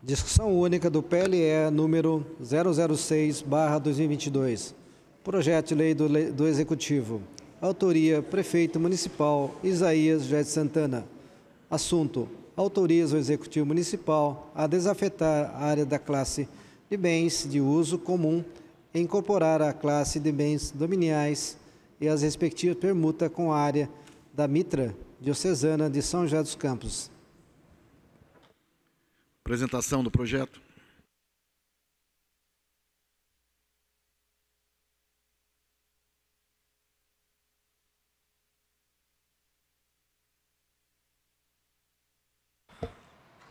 Discussão única do PLE número 006/2022. Projeto de lei do Executivo. Autoria: Prefeito Municipal Isaías José de Santana. Assunto: autoriza o Executivo Municipal a desafetar a área da classe de bens de uso comum e incorporar a classe de bens dominiais e as respectivas permutas com a área da Mitra Diocesana de São José dos Campos. Apresentação do projeto.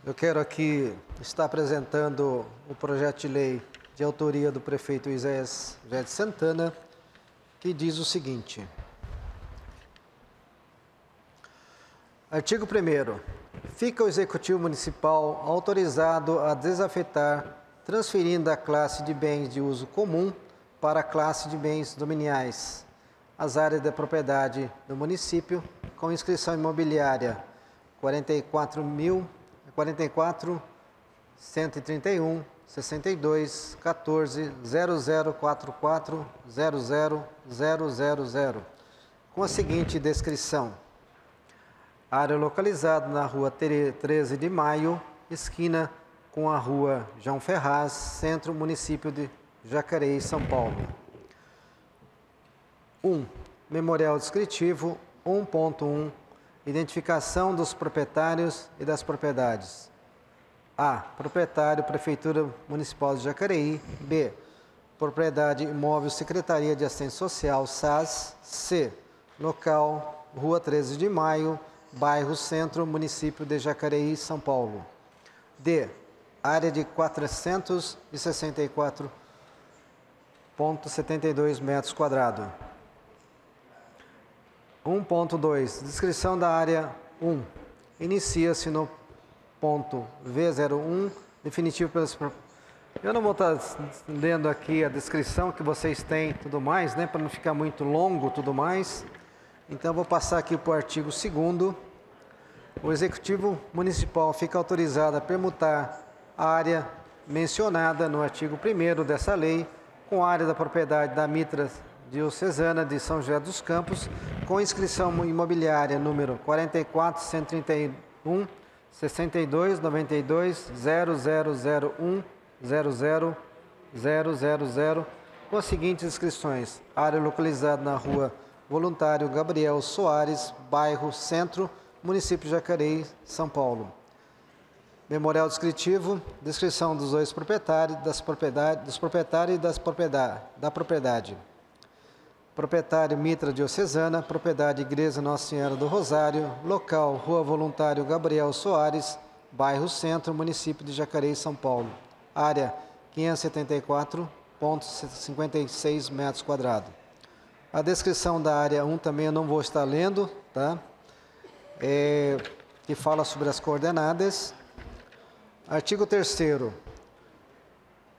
Eu quero aqui estar apresentando o projeto de lei de autoria do prefeito Isaías José de Santana, que diz o seguinte. Artigo 1º. Fica o Executivo Municipal autorizado a desafetar, transferindo a classe de bens de uso comum para a classe de bens dominiais, as áreas da propriedade do município, com inscrição imobiliária 44.131 62 14 0044 00000, com a seguinte descrição. Área localizada na rua 13 de Maio, esquina com a rua João Ferraz, centro, município de Jacareí, São Paulo. 1. Memorial descritivo 1.1. Identificação dos proprietários e das propriedades. A. Proprietário, Prefeitura Municipal de Jacareí. B. Propriedade imóvel, Secretaria de Assistência Social, SAS. C. Local, Rua 13 de Maio, bairro Centro, município de Jacareí, São Paulo. D. Área de 464,72 metros quadrados. 1.2. Descrição da área 1. Inicia-se no ponto V01, definitivo pelas... Eu não vou estar lendo aqui a descrição que vocês têm e tudo mais, né, para não ficar muito longo tudo mais. Então, vou passar aqui para o artigo 2º. O Executivo Municipal fica autorizado a permutar a área mencionada no artigo 1º dessa lei com a área da propriedade da Mitra Diocesana de São José dos Campos, com inscrição imobiliária número 44.131 62 92 0001 00000, com as seguintes inscrições. Área localizada na rua Voluntário Gabriel Soares, bairro Centro, município de Jacareí, São Paulo. Memorial descritivo, descrição dos dois proprietários, dos proprietários e da propriedade. Proprietário Mitra Diocesana, propriedade Igreja Nossa Senhora do Rosário, local Rua Voluntário Gabriel Soares, bairro Centro, município de Jacareí, São Paulo. Área 574,56 metros quadrados. A descrição da área 1 também eu não vou estar lendo, tá? Que fala sobre as coordenadas. Artigo 3º.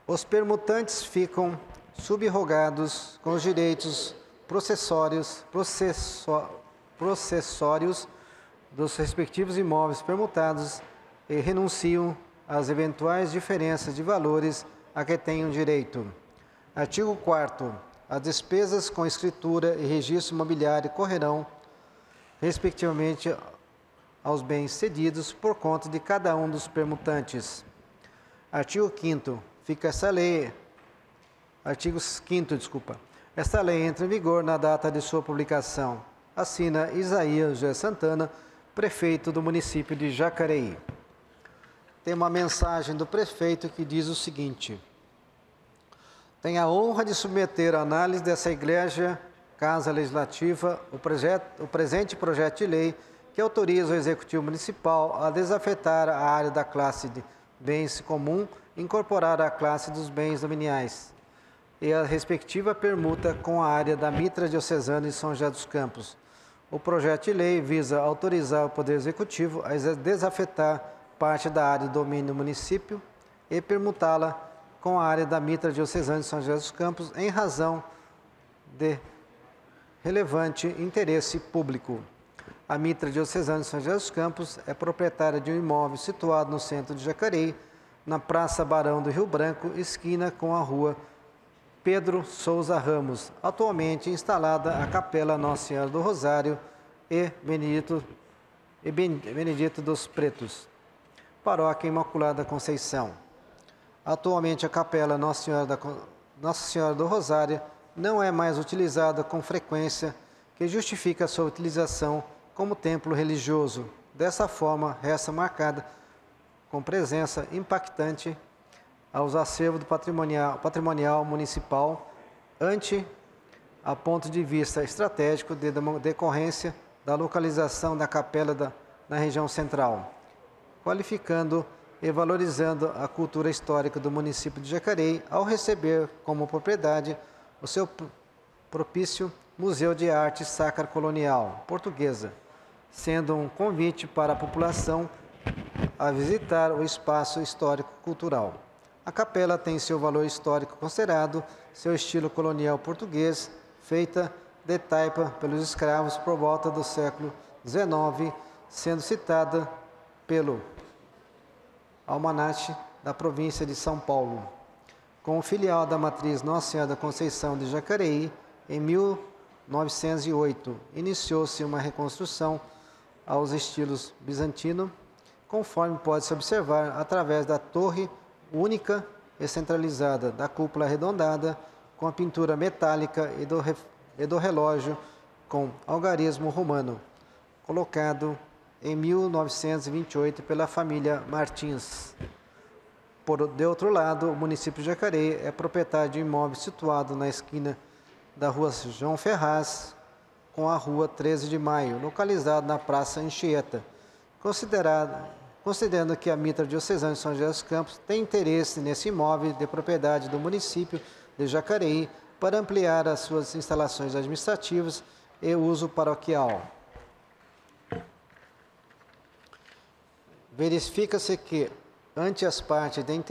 Os permutantes ficam subrrogados com os direitos processórios dos respectivos imóveis permutados e renunciam às eventuais diferenças de valores a que tenham direito. Artigo 4º. As despesas com escritura e registro imobiliário correrão, respectivamente, aos bens cedidos por conta de cada um dos permutantes. Artigo 5º. Esta lei entra em vigor na data de sua publicação. Assina Isaías José Santana, prefeito do município de Jacareí. Tem uma mensagem do prefeito que diz o seguinte. Tenho a honra de submeter à análise dessa Igreja, Casa Legislativa, o presente projeto de lei que autoriza o Executivo Municipal a desafetar a área da classe de bens comum e incorporar a classe dos bens dominiais e a respectiva permuta com a área da Mitra Diocesana de São José dos Campos. O projeto de lei visa autorizar o Poder Executivo a desafetar parte da área do domínio do município e permutá-la com a área da Mitra Diocesana de São José dos Campos em razão de relevante interesse público. A Mitra Diocesana de São José dos Campos é proprietária de um imóvel situado no centro de Jacareí, na Praça Barão do Rio Branco, esquina com a Rua Pedro Souza Ramos, atualmente instalada a Capela Nossa Senhora do Rosário e Benedito dos Pretos, Paróquia Imaculada Conceição. Atualmente a Capela Nossa Senhora do Rosário não é mais utilizada com frequência, que justifica a sua utilização como templo religioso. Dessa forma, resta marcada com presença impactante aos acervos do patrimonial municipal, a ponto de vista estratégico de decorrência da localização da capela na região central, qualificando e valorizando a cultura histórica do município de Jacareí ao receber como propriedade o seu propício Museu de Arte Sacra Colonial Portuguesa, sendo um convite para a população a visitar o espaço histórico-cultural. A capela tem seu valor histórico considerado, seu estilo colonial português, feita de taipa pelos escravos por volta do século XIX, sendo citada pelo Almanac da província de São Paulo. Com o filial da matriz Nossa Senhora da Conceição de Jacareí, em 1908, iniciou-se uma reconstrução aos estilos bizantino, conforme pode-se observar através da torre única e centralizada, da cúpula arredondada, com a pintura metálica e do relógio com algarismo romano, colocado em 1928 pela família Martins. De outro lado, o município de Jacareí é proprietário de um imóvel situado na esquina da Rua João Ferraz com a Rua 13 de Maio, localizado na Praça Anchieta, considerando que a Mitra Diocesana de São José dos Campos tem interesse nesse imóvel de propriedade do município de Jacareí para ampliar as suas instalações administrativas e uso paroquial. Verifica-se que, ante as partes de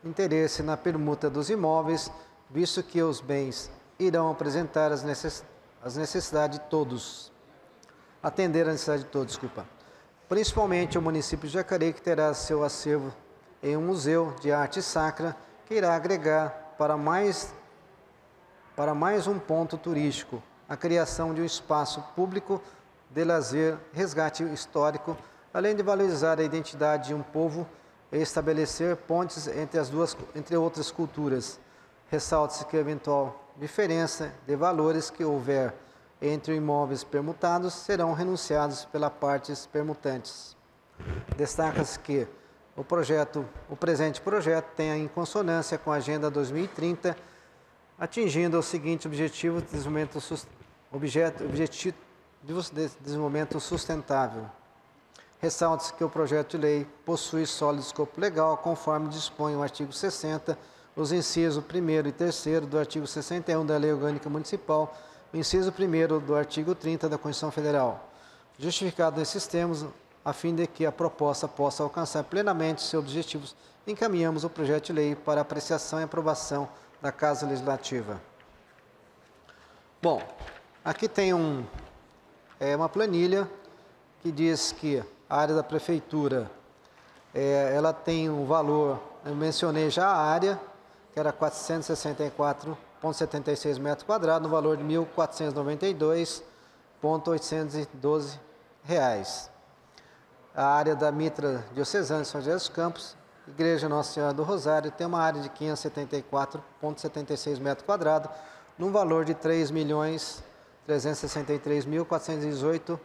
interesse na permuta dos imóveis, visto que os bens irão apresentar as necessidades de todos, atender a necessidade de todos, principalmente o município de Jacareí, que terá seu acervo em um museu de arte sacra, que irá agregar para mais um ponto turístico, a criação de um espaço público de lazer, resgate histórico, além de valorizar a identidade de um povo e estabelecer pontes entre outras culturas. Ressalta-se que a eventual diferença de valores que houver entre imóveis permutados serão renunciados pelas partes permutantes. Destaca-se que o presente projeto tem em consonância com a Agenda 2030, atingindo o seguinte objetivo de desenvolvimento sustentável. Ressalta-se que o projeto de lei possui sólido escopo legal, conforme dispõe o artigo 60, os incisos 1º e 3º do artigo 61 da Lei Orgânica Municipal, o inciso 1º do artigo 30 da Constituição Federal. Justificado nesses termos, a fim de que a proposta possa alcançar plenamente seus objetivos, encaminhamos o projeto de lei para apreciação e aprovação da Casa Legislativa. Bom, aqui tem uma planilha que diz que a área da Prefeitura, ela tem um valor, eu mencionei já a área, que era 464,76 metros quadrados, no valor de R$ 1.492,812. A área da Mitra Diocesana de São José dos Campos, Igreja Nossa Senhora do Rosário, tem uma área de 574,76 metros quadrados, num valor de R$ 3.363.418.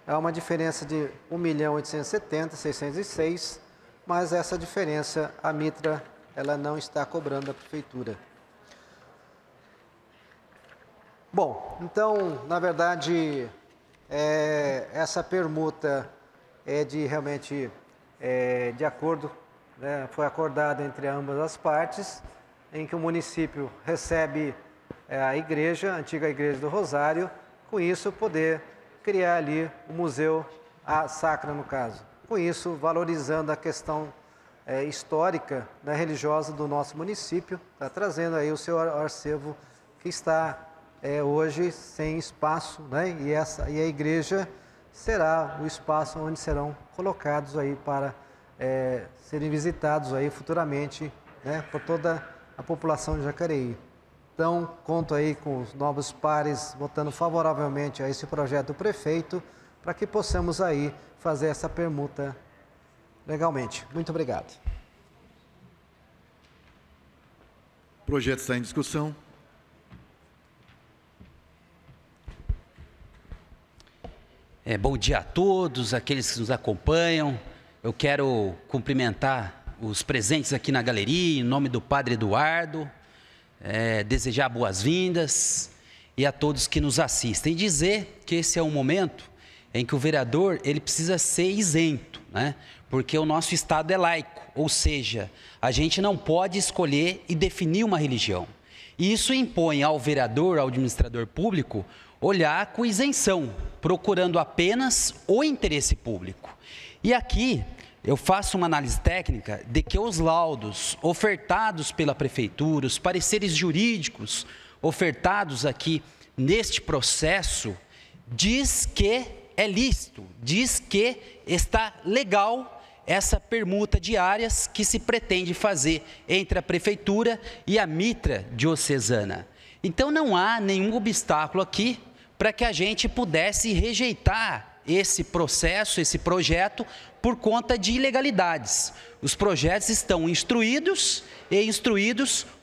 É uma diferença de R$ 1.870.606, mas essa diferença a Mitra ela não está cobrando da Prefeitura. Bom, então, na verdade, essa permuta é realmente de acordo, né, foi acordada entre ambas as partes, em que o município recebe a igreja, a antiga Igreja do Rosário, com isso poder criar ali o Museu Sacra, no caso. Com isso, valorizando a questão histórica, né, religiosa do nosso município, está trazendo aí o seu acervo que está hoje sem espaço, né, e a igreja será o espaço onde serão colocados aí para serem visitados aí futuramente, né, por toda a população de Jacareí. Então, conto aí com os novos pares votando favoravelmente a esse projeto do prefeito, para que possamos aí fazer essa permuta legalmente. Muito obrigado. O projeto está em discussão. Bom dia a todos, aqueles que nos acompanham. Eu quero cumprimentar os presentes aqui na galeria, em nome do Padre Eduardo, desejar boas-vindas e a todos que nos assistem. E dizer que esse é um momento em que o vereador ele precisa ser isento, né? Porque o nosso Estado é laico, ou seja, a gente não pode escolher e definir uma religião. E isso impõe ao vereador, ao administrador público, olhar com isenção, procurando apenas o interesse público. E aqui eu faço uma análise técnica de que os laudos ofertados pela prefeitura, os pareceres jurídicos ofertados aqui neste processo, diz que é lícito, diz que está legal essa permuta de áreas que se pretende fazer entre a prefeitura e a mitra diocesana. Então não há nenhum obstáculo aqui para que a gente pudesse rejeitar esse processo, esse projeto, por conta de ilegalidades. Os projetos estão instruídos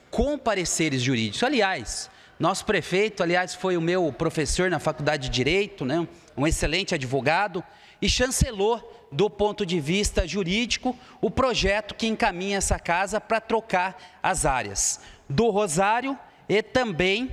com pareceres jurídicos. Aliás, nosso prefeito, foi o meu professor na Faculdade de Direito, né? Um excelente advogado, e chancelou, do ponto de vista jurídico, o projeto que encaminha essa casa para trocar as áreas do Rosário e também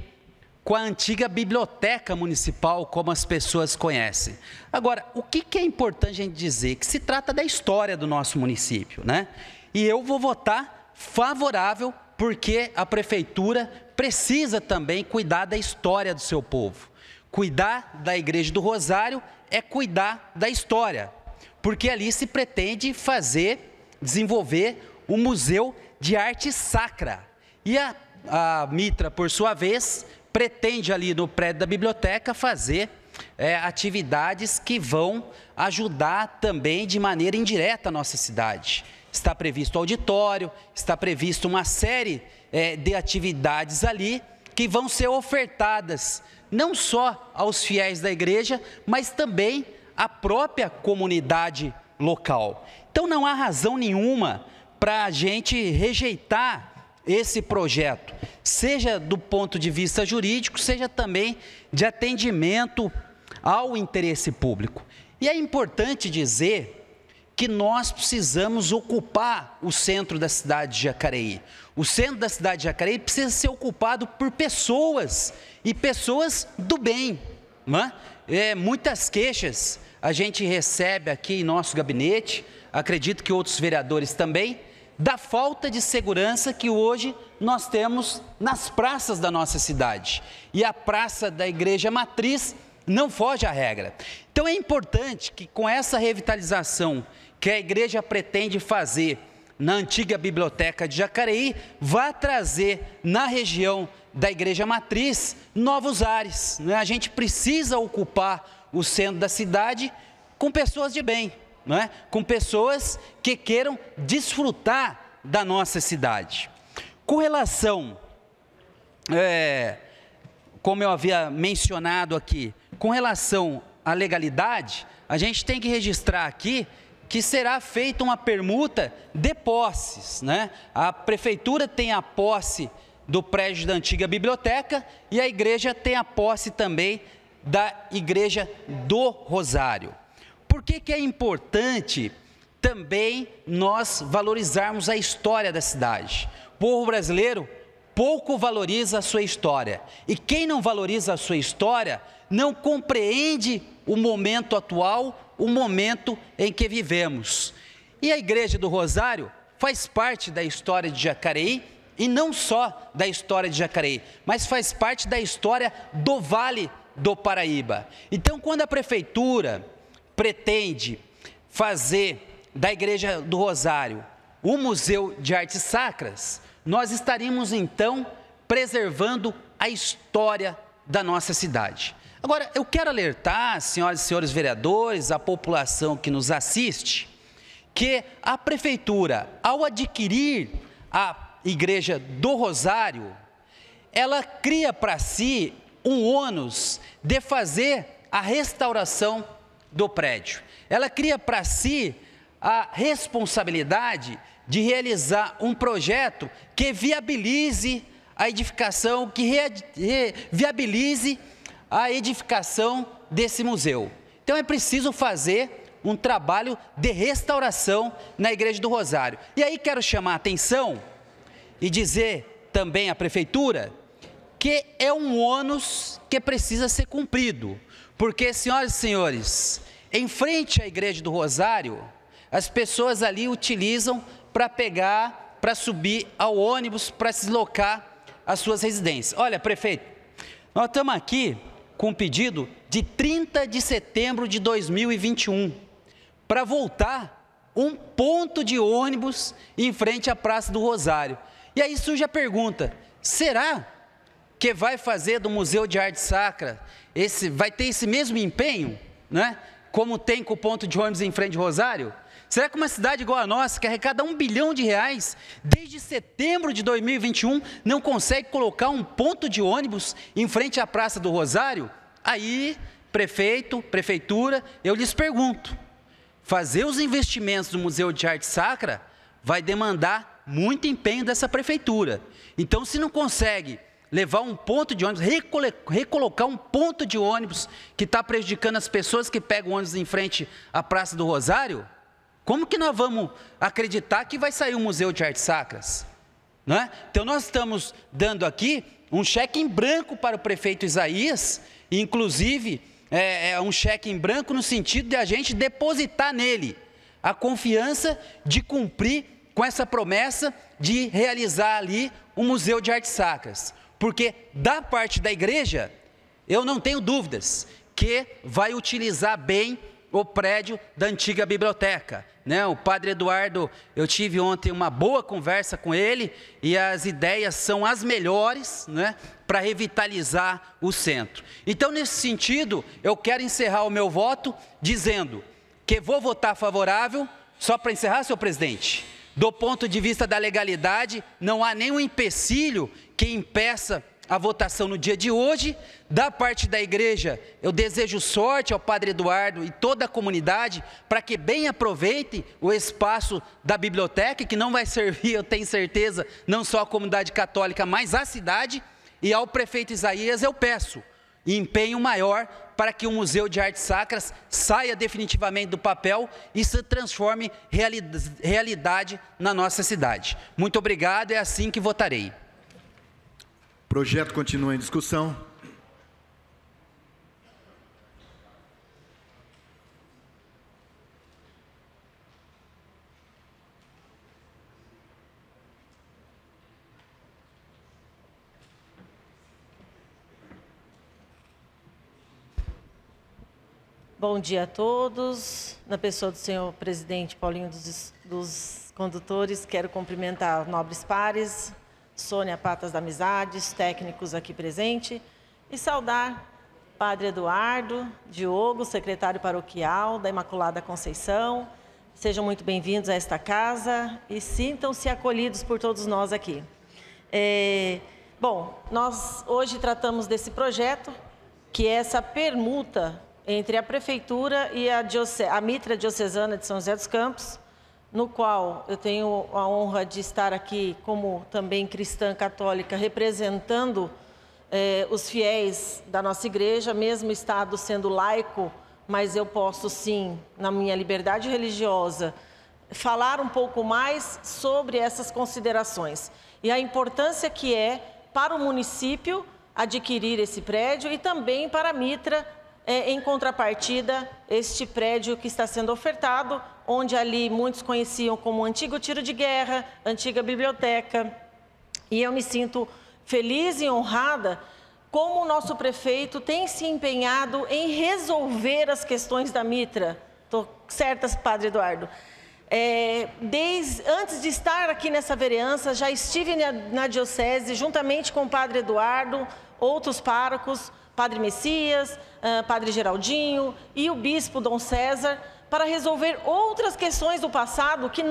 com a antiga biblioteca municipal, como as pessoas conhecem. Agora, o que é importante a gente dizer? Que se trata da história do nosso município, né? E eu vou votar favorável, porque a prefeitura precisa também cuidar da história do seu povo. Cuidar da Igreja do Rosário é cuidar da história, porque ali se pretende desenvolver um museu de arte sacra. E a mitra, por sua vez, pretende ali no prédio da biblioteca fazer atividades que vão ajudar também de maneira indireta a nossa cidade. Está previsto auditório, está previsto uma série de atividades ali que vão ser ofertadas não só aos fiéis da igreja, mas também à própria comunidade local. Então não há razão nenhuma para a gente rejeitar esse projeto, seja do ponto de vista jurídico, seja também de atendimento ao interesse público. E é importante dizer que nós precisamos ocupar o centro da cidade de Jacareí. O centro da cidade de Jacareí precisa ser ocupado por pessoas, e pessoas do bem, não é? Muitas queixas a gente recebe aqui em nosso gabinete, acredito que outros vereadores também, da falta de segurança que hoje nós temos nas praças da nossa cidade. E a praça da Igreja Matriz não foge à regra. Então é importante que com essa revitalização que a igreja pretende fazer na antiga biblioteca de Jacareí, vá trazer na região da Igreja Matriz novos ares, né? A gente precisa ocupar o centro da cidade com pessoas de bem, não é? Com pessoas que queiram desfrutar da nossa cidade. Com relação, como eu havia mencionado aqui, com relação à legalidade, a gente tem que registrar aqui que será feita uma permuta de posses, né? A prefeitura tem a posse do prédio da antiga biblioteca e a igreja tem a posse também da Igreja do Rosário. Por que é importante também nós valorizarmos a história da cidade? O povo brasileiro pouco valoriza a sua história, e quem não valoriza a sua história não compreende o momento atual, o momento em que vivemos. E a Igreja do Rosário faz parte da história de Jacareí, e não só da história de Jacareí, mas faz parte da história do Vale do Paraíba. Então, quando a prefeitura pretende fazer da Igreja do Rosário um museu de artes sacras, nós estaríamos então preservando a história da nossa cidade. Agora, eu quero alertar, senhoras e senhores vereadores, a população que nos assiste, que a prefeitura, ao adquirir a Igreja do Rosário, ela cria para si um ônus de fazer a restauração do prédio. Ela cria para si a responsabilidade de realizar um projeto que viabilize a edificação, viabilize a edificação desse museu. Então é preciso fazer um trabalho de restauração na Igreja do Rosário. E aí quero chamar a atenção e dizer também à prefeitura que é um ônus que precisa ser cumprido, porque, senhoras e senhores, em frente à Igreja do Rosário, as pessoas ali utilizam para subir ao ônibus, para se deslocar às suas residências. Olha, prefeito, nós estamos aqui com um pedido de 30 de setembro de 2021, para voltar um ponto de ônibus em frente à Praça do Rosário. E aí surge a pergunta, será que vai fazer do Museu de Arte Sacra, vai ter esse mesmo empenho, né, como tem com o ponto de ônibus em frente ao Rosário? Será que uma cidade igual a nossa, que arrecada R$1 bilhão, desde setembro de 2021, não consegue colocar um ponto de ônibus em frente à Praça do Rosário? Aí, prefeito, prefeitura, eu lhes pergunto, fazer os investimentos do Museu de Arte Sacra vai demandar muito empenho dessa prefeitura. Então, se não consegue levar um ponto de ônibus, recolocar um ponto de ônibus que está prejudicando as pessoas que pegam ônibus em frente à Praça do Rosário, como que nós vamos acreditar que vai sair um Museu de Artes Sacras? Não é? Então, nós estamos dando aqui um cheque em branco para o prefeito Isaías, inclusive um cheque em branco no sentido de a gente depositar nele a confiança de cumprir com essa promessa de realizar ali um Museu de Artes Sacras. Porque da parte da igreja, eu não tenho dúvidas que vai utilizar bem o prédio da antiga biblioteca, né? O padre Eduardo, eu tive ontem uma boa conversa com ele e as ideias são as melhores, né, para revitalizar o centro. Então, nesse sentido, eu quero encerrar o meu voto dizendo que vou votar favorável, só para encerrar, senhor presidente, do ponto de vista da legalidade, não há nenhum empecilho que impeça a votação no dia de hoje. Da parte da igreja, eu desejo sorte ao padre Eduardo e toda a comunidade para que bem aproveitem o espaço da biblioteca, que não vai servir, eu tenho certeza, não só a comunidade católica, mas a cidade. E ao prefeito Isaías eu peço empenho maior para que o Museu de Artes Sacras saia definitivamente do papel e se transforme realidade na nossa cidade. Muito obrigado, é assim que votarei. O projeto continua em discussão. Bom dia a todos. Na pessoa do senhor presidente Paulinho dos Condutores, quero cumprimentar nobres pares, Sônia Patas da Amizades, técnicos aqui presentes, e saudar Padre Eduardo, Diogo, secretário paroquial da Imaculada Conceição. Sejam muito bem-vindos a esta casa e sintam-se acolhidos por todos nós aqui. Bom, nós hoje tratamos desse projeto, que é essa permuta entre a Prefeitura e a Mitra Diocesana de São José dos Campos, no qual eu tenho a honra de estar aqui como também cristã católica, representando os fiéis da nossa igreja, mesmo Estado sendo laico, mas eu posso sim, na minha liberdade religiosa, falar um pouco mais sobre essas considerações. E a importância que é para o município adquirir esse prédio e também para a Mitra, em contrapartida, este prédio que está sendo ofertado, onde ali muitos conheciam como antigo tiro de guerra, antiga biblioteca. E eu me sinto feliz e honrada como o nosso prefeito tem se empenhado em resolver as questões da Mitra. Estou certa, Padre Eduardo? Antes de estar aqui nessa vereança, já estive na diocese, juntamente com o Padre Eduardo, outros párocos, Padre Messias, Padre Geraldinho e o Bispo Dom César, para resolver outras questões do passado que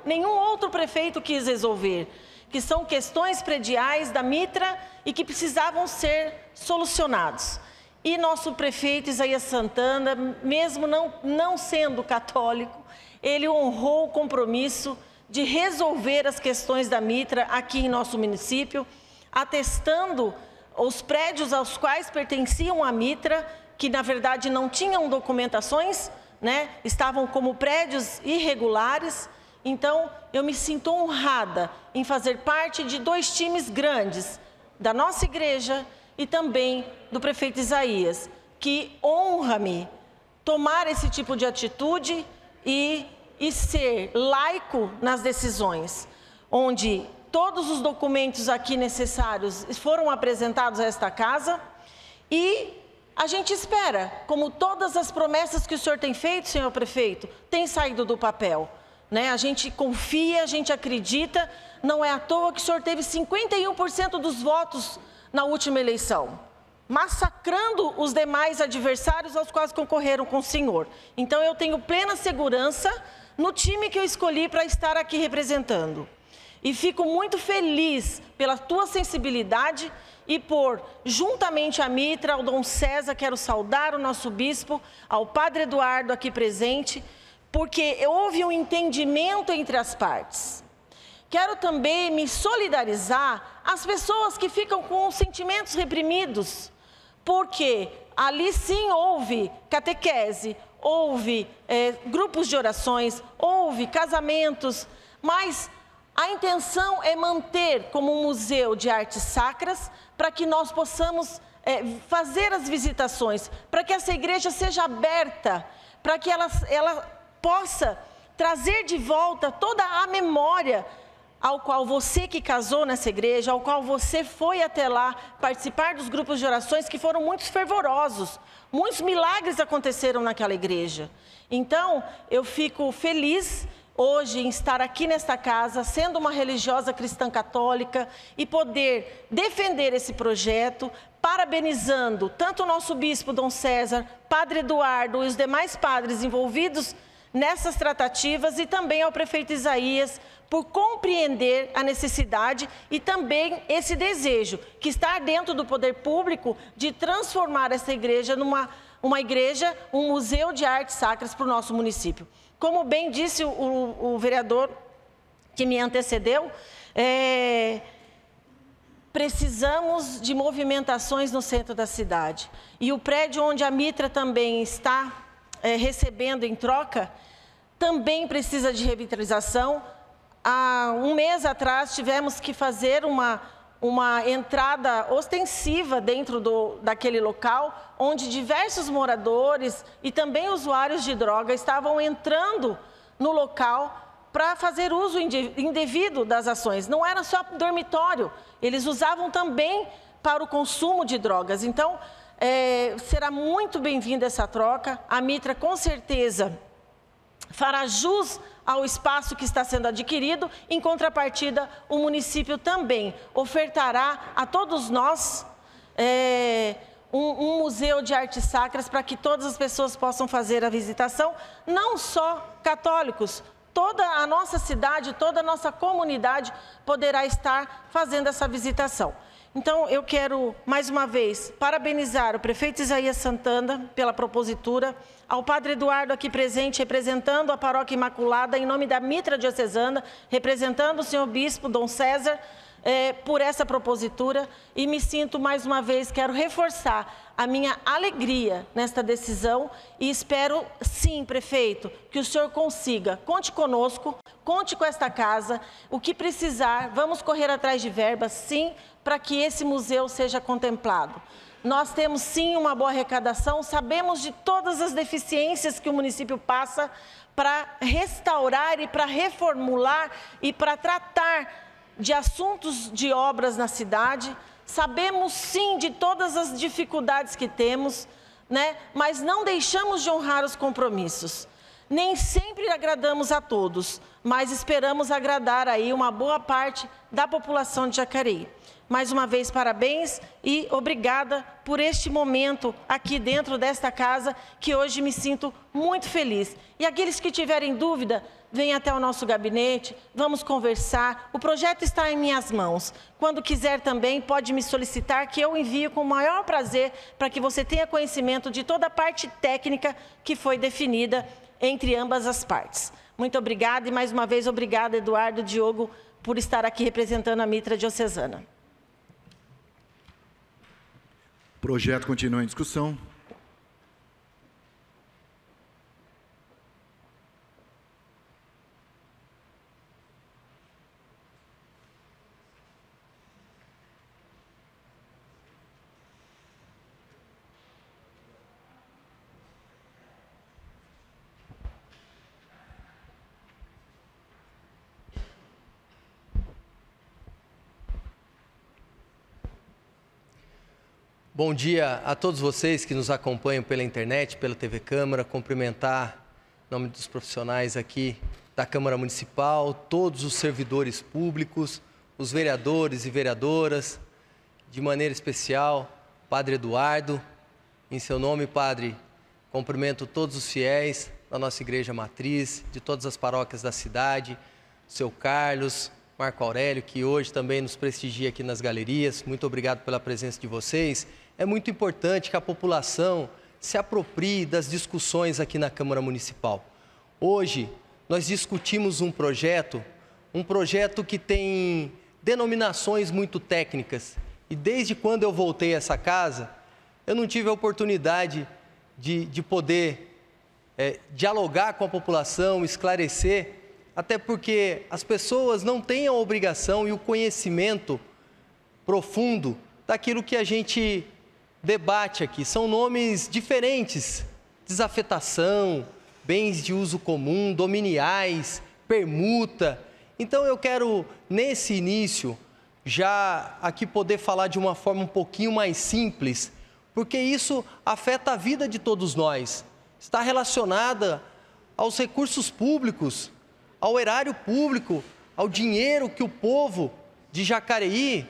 nenhum outro prefeito quis resolver, que são questões prediais da Mitra e que precisavam ser solucionados. E nosso prefeito Isaías Santana, mesmo não sendo católico, ele honrou o compromisso de resolver as questões da Mitra aqui em nosso município, atestando os prédios aos quais pertenciam à Mitra, que na verdade não tinham documentações, né? Estavam como prédios irregulares. Então, eu me sinto honrada em fazer parte de 2 times grandes, da nossa igreja e também do prefeito Isaías, que honra-me tomar esse tipo de atitude e ser laico nas decisões, onde todos os documentos aqui necessários foram apresentados a esta casa e a gente espera, como todas as promessas que o senhor tem feito, senhor prefeito, têm saído do papel, né? A gente confia, a gente acredita, não é à toa que o senhor teve 51% dos votos na última eleição, massacrando os demais adversários aos quais concorreram com o senhor. Então eu tenho plena segurança no time que eu escolhi para estar aqui representando. E fico muito feliz pela tua sensibilidade e por, juntamente à Mitra, ao Dom César, quero saudar o nosso bispo, ao Padre Eduardo aqui presente, porque houve um entendimento entre as partes. Quero também me solidarizar às pessoas que ficam com sentimentos reprimidos, porque ali sim houve catequese, houve grupos de orações, houve casamentos, mas a intenção é manter como um museu de artes sacras para que nós possamos fazer as visitações, para que essa igreja seja aberta, para que ela possa trazer de volta toda a memória ao qual você que casou nessa igreja, ao qual você foi até lá participar dos grupos de orações que foram muito fervorosos. Muitos milagres aconteceram naquela igreja. Então, eu fico feliz hoje em estar aqui nesta casa, sendo uma religiosa cristã católica e poder defender esse projeto, parabenizando tanto o nosso bispo Dom César, Padre Eduardo e os demais padres envolvidos nessas tratativas e também ao prefeito Isaías por compreender a necessidade e também esse desejo que está dentro do poder público de transformar essa igreja numa igreja, um museu de artes sacras para o nosso município. Como bem disse o vereador que me antecedeu, precisamos de movimentações no centro da cidade. E o prédio onde a Mitra também está recebendo em troca, também precisa de revitalização. Há um mês atrás tivemos que fazer uma entrada ostensiva dentro daquele local, onde diversos moradores e também usuários de droga estavam entrando no local para fazer uso indevido das ações. Não era só dormitório, eles usavam também para o consumo de drogas. Então, será muito bem-vinda essa troca. A Mitra, com certeza, fará jus ao espaço que está sendo adquirido. Em contrapartida, o município também ofertará a todos nós um museu de artes sacras para que todas as pessoas possam fazer a visitação, não só católicos, toda a nossa cidade, toda a nossa comunidade poderá estar fazendo essa visitação. Então, eu quero, mais uma vez, parabenizar o prefeito Isaías Santana pela propositura, ao Padre Eduardo aqui presente, representando a Paróquia Imaculada, em nome da Mitra Diocesana, representando o senhor Bispo Dom César, por essa propositura, e me sinto, mais uma vez, quero reforçar a minha alegria nesta decisão e espero, sim, prefeito, que o senhor consiga. Conte conosco, conte com esta casa, o que precisar, vamos correr atrás de verbas, sim, para que esse museu seja contemplado. Nós temos, sim, uma boa arrecadação, sabemos de todas as deficiências que o município passa para restaurar e para reformular e para tratar de assuntos de obras na cidade. Sabemos, sim, de todas as dificuldades que temos, né? Mas não deixamos de honrar os compromissos. Nem sempre agradamos a todos, mas esperamos agradar aí uma boa parte da população de Jacareí. Mais uma vez, parabéns e obrigada por este momento aqui dentro desta casa, que hoje me sinto muito feliz. E aqueles que tiverem dúvida, venham até o nosso gabinete, vamos conversar. O projeto está em minhas mãos. Quando quiser também, pode me solicitar, que eu envio com o maior prazer, para que você tenha conhecimento de toda a parte técnica que foi definida entre ambas as partes. Muito obrigada e, mais uma vez, obrigada, Eduardo, Diogo, por estar aqui representando a Mitra Diocesana. O projeto continua em discussão. Bom dia a todos vocês que nos acompanham pela internet, pela TV Câmara, cumprimentar em nome dos profissionais aqui da Câmara Municipal, todos os servidores públicos, os vereadores e vereadoras, de maneira especial, Padre Eduardo. Em seu nome, Padre, cumprimento todos os fiéis da nossa Igreja Matriz, de todas as paróquias da cidade, seu Carlos, Marco Aurélio, que hoje também nos prestigia aqui nas galerias. Muito obrigado pela presença de vocês. É muito importante que a população se aproprie das discussões aqui na Câmara Municipal. Hoje, nós discutimos um projeto que tem denominações muito técnicas. E desde quando eu voltei a essa casa, eu não tive a oportunidade de poder dialogar com a população, esclarecer, até porque as pessoas não têm a obrigação e o conhecimento profundo daquilo que a gente debate aqui. São nomes diferentes: desafetação, bens de uso comum, dominiais, permuta. Então eu quero, nesse início, já aqui poder falar de uma forma um pouquinho mais simples, porque isso afeta a vida de todos nós. Está relacionada aos recursos públicos, ao erário público, ao dinheiro que o povo de Jacareí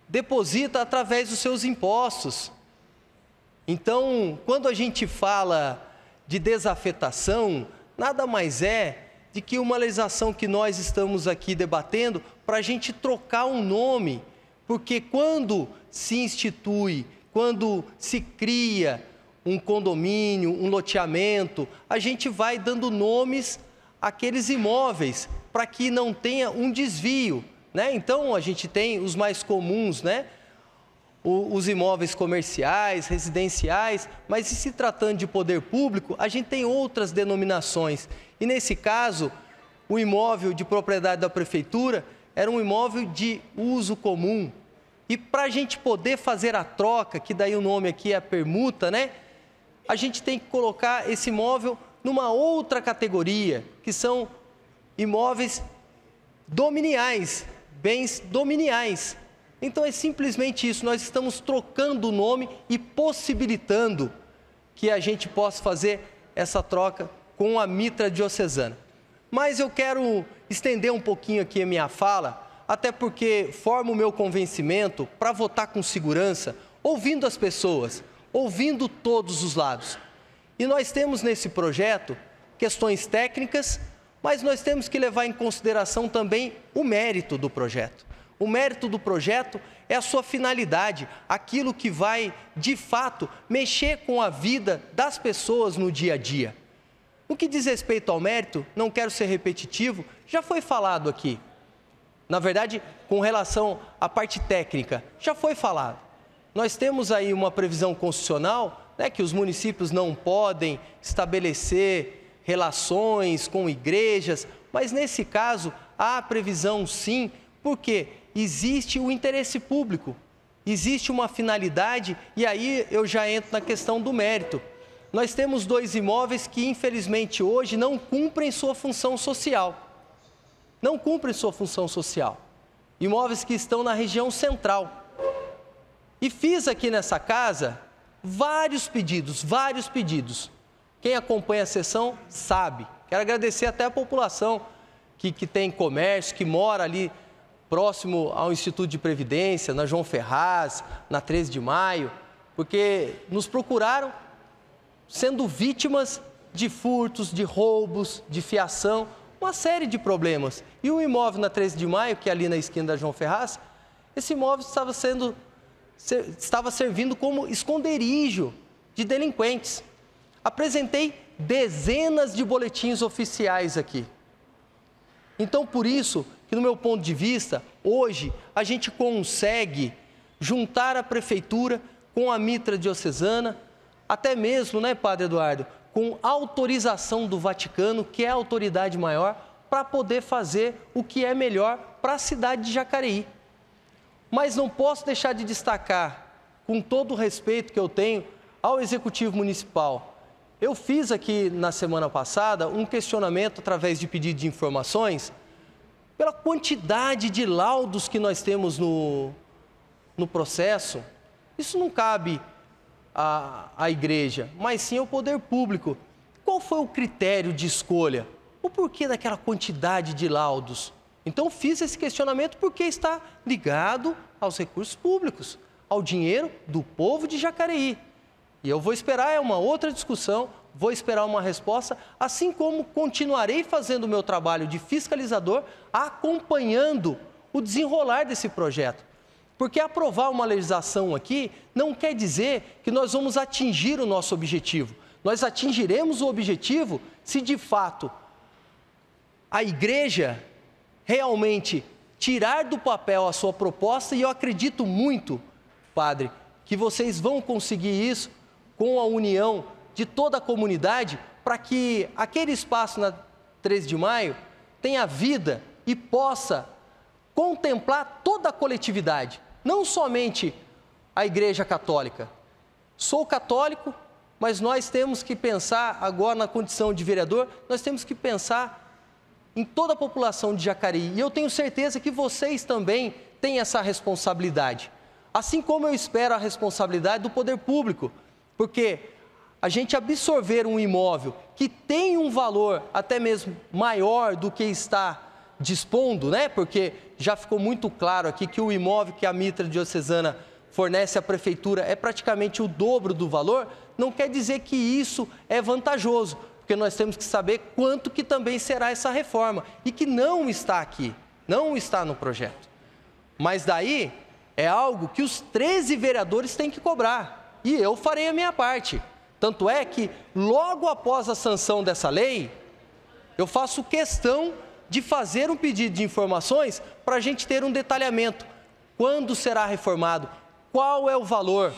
deposita através dos seus impostos. Então, quando a gente fala de desafetação, nada mais é de que uma legislação que nós estamos aqui debatendo para a gente trocar um nome, porque quando se institui, quando se cria um condomínio, um loteamento, a gente vai dando nomes àqueles imóveis para que não tenha um desvio, né? Então, a gente tem os mais comuns, né? Os imóveis comerciais, residenciais, mas se tratando de poder público, a gente tem outras denominações. E nesse caso, o imóvel de propriedade da prefeitura era um imóvel de uso comum. E para a gente poder fazer a troca, que daí o nome aqui é a permuta, né? A gente tem que colocar esse imóvel numa outra categoria, que são imóveis dominiais, bens dominiais. Então é simplesmente isso, nós estamos trocando o nome e possibilitando que a gente possa fazer essa troca com a Mitra Diocesana. Mas eu quero estender um pouquinho aqui a minha fala, até porque forma o meu convencimento para votar com segurança, ouvindo as pessoas, ouvindo todos os lados. E nós temos nesse projeto questões técnicas, mas nós temos que levar em consideração também o mérito do projeto. O mérito do projeto é a sua finalidade, aquilo que vai, de fato, mexer com a vida das pessoas no dia a dia. No que diz respeito ao mérito, não quero ser repetitivo, já foi falado aqui. Na verdade, com relação à parte técnica, já foi falado. Nós temos aí uma previsão constitucional, né, que os municípios não podem estabelecer relações com igrejas, mas nesse caso há previsão sim, porque existe o interesse público, existe uma finalidade e aí eu já entro na questão do mérito. Nós temos 2 imóveis que infelizmente hoje não cumprem sua função social. Não cumprem sua função social. Imóveis que estão na região central. E fiz aqui nessa casa vários pedidos. Quem acompanha a sessão sabe. Quero agradecer até a população que tem comércio, que mora ali próximo ao Instituto de Previdência, na João Ferraz, na 13 de Maio, porque nos procuraram sendo vítimas de furtos, de roubos, de fiação, uma série de problemas. E o imóvel na 13 de Maio, que é ali na esquina da João Ferraz, esse imóvel estava servindo como esconderijo de delinquentes. Apresentei dezenas de boletins oficiais aqui. Então, por isso que, no meu ponto de vista, hoje a gente consegue juntar a prefeitura com a mitra diocesana, até mesmo, né, Padre Eduardo, com autorização do Vaticano, que é a autoridade maior, para poder fazer o que é melhor para a cidade de Jacareí. Mas não posso deixar de destacar, com todo o respeito que eu tenho ao Executivo Municipal. Eu fiz aqui na semana passada um questionamento através de pedido de informações pela quantidade de laudos que nós temos no processo. Isso não cabe à igreja, mas sim ao poder público. Qual foi o critério de escolha? O porquê daquela quantidade de laudos? Então, fiz esse questionamento porque está ligado aos recursos públicos, ao dinheiro do povo de Jacareí. E eu vou esperar uma outra discussão, vou esperar uma resposta, assim como continuarei fazendo o meu trabalho de fiscalizador, acompanhando o desenrolar desse projeto. Porque aprovar uma legislação aqui não quer dizer que nós vamos atingir o nosso objetivo. Nós atingiremos o objetivo se, de fato, a igreja realmente tirar do papel a sua proposta, e eu acredito muito, Padre, que vocês vão conseguir isso com a união de toda a comunidade, para que aquele espaço na 13 de maio tenha vida e possa contemplar toda a coletividade, não somente a Igreja Católica. Sou católico, mas nós temos que pensar, agora na condição de vereador, nós temos que pensar em toda a população de Jacareí. E eu tenho certeza que vocês também têm essa responsabilidade. Assim como eu espero a responsabilidade do poder público, porque a gente absorver um imóvel que tem um valor até mesmo maior do que está dispondo, né? Porque já ficou muito claro aqui que o imóvel que a mitra diocesana fornece à prefeitura é praticamente o dobro do valor, não quer dizer que isso é vantajoso, porque nós temos que saber quanto que também será essa reforma, e que não está aqui, não está no projeto. Mas daí é algo que os 13 vereadores têm que cobrar, e eu farei a minha parte. Tanto é que, logo após a sanção dessa lei, eu faço questão de fazer um pedido de informações para a gente ter um detalhamento. Quando será reformado? Qual é o valor?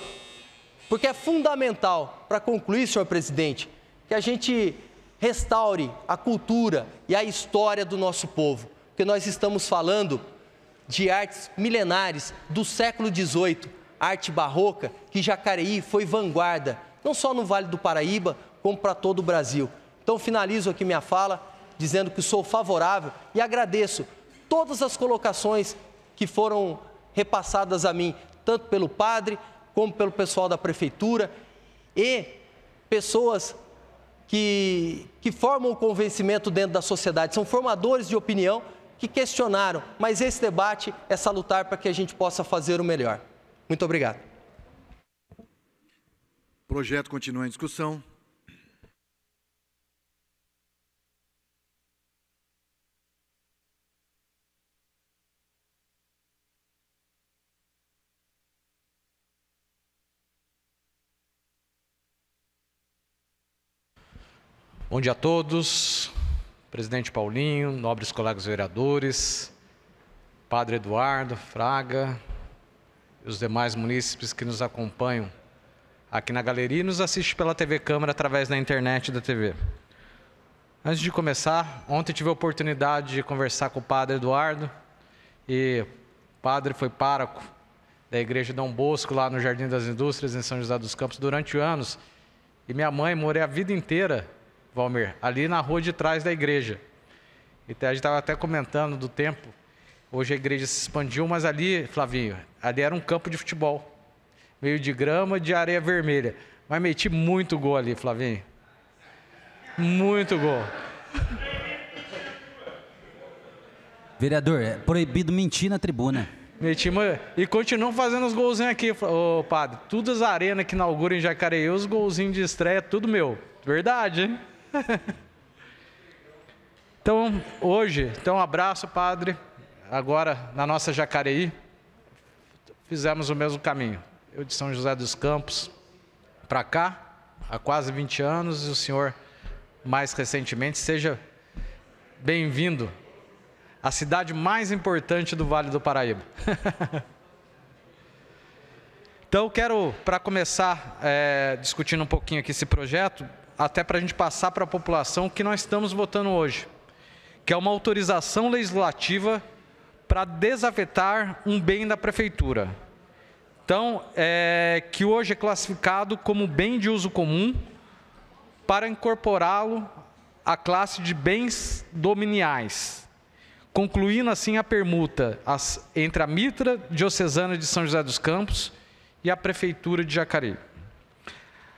Porque é fundamental, para concluir, senhor presidente, que a gente restaure a cultura e a história do nosso povo. Porque nós estamos falando de artes milenares do século XVIII, arte barroca, que Jacareí foi vanguarda, não só no Vale do Paraíba, como para todo o Brasil. Então, finalizo aqui minha fala, dizendo que sou favorável e agradeço todas as colocações que foram repassadas a mim, tanto pelo padre, como pelo pessoal da prefeitura e pessoas que formam o convencimento dentro da sociedade, são formadores de opinião que questionaram, mas esse debate é salutar para que a gente possa fazer o melhor. Muito obrigado. O projeto continua em discussão. Bom dia a todos, presidente Paulinho, nobres colegas vereadores, padre Eduardo, Fraga e os demais munícipes que nos acompanham aqui na galeria e nos assistem pela TV Câmara através da internet da TV. Antes de começar, ontem tive a oportunidade de conversar com o padre Eduardo, e o padre foi pároco da igreja Dom Bosco, lá no Jardim das Indústrias, em São José dos Campos, durante anos, e minha mãe morei a vida inteira, Valmir, ali na rua de trás da igreja. Então, a gente estava até comentando do tempo. Hoje a igreja se expandiu, mas ali, Flavinho, ali era um campo de futebol. Meio de grama, de areia vermelha. Mas meti muito gol ali, Flavinho. Muito gol. Vereador, é proibido mentir na tribuna. E continuam fazendo os golzinhos aqui, ô padre. Todas as arenas que inauguram em Jacareí, os golzinhos de estreia, tudo meu. Verdade, hein? Então, hoje, um abraço, padre. Agora, na nossa Jacareí, fizemos o mesmo caminho. Eu de São José dos Campos para cá, há quase 20 anos, e o senhor, mais recentemente, seja bem-vindo à cidade mais importante do Vale do Paraíba. Então, eu quero, para começar discutindo um pouquinho aqui esse projeto, até para a gente passar para a população o que nós estamos votando hoje, que é uma autorização legislativa para desafetar um bem da prefeitura. Então, que hoje é classificado como bem de uso comum para incorporá-lo à classe de bens dominiais, concluindo assim a permuta entre a Mitra Diocesana de São José dos Campos e a Prefeitura de Jacareí.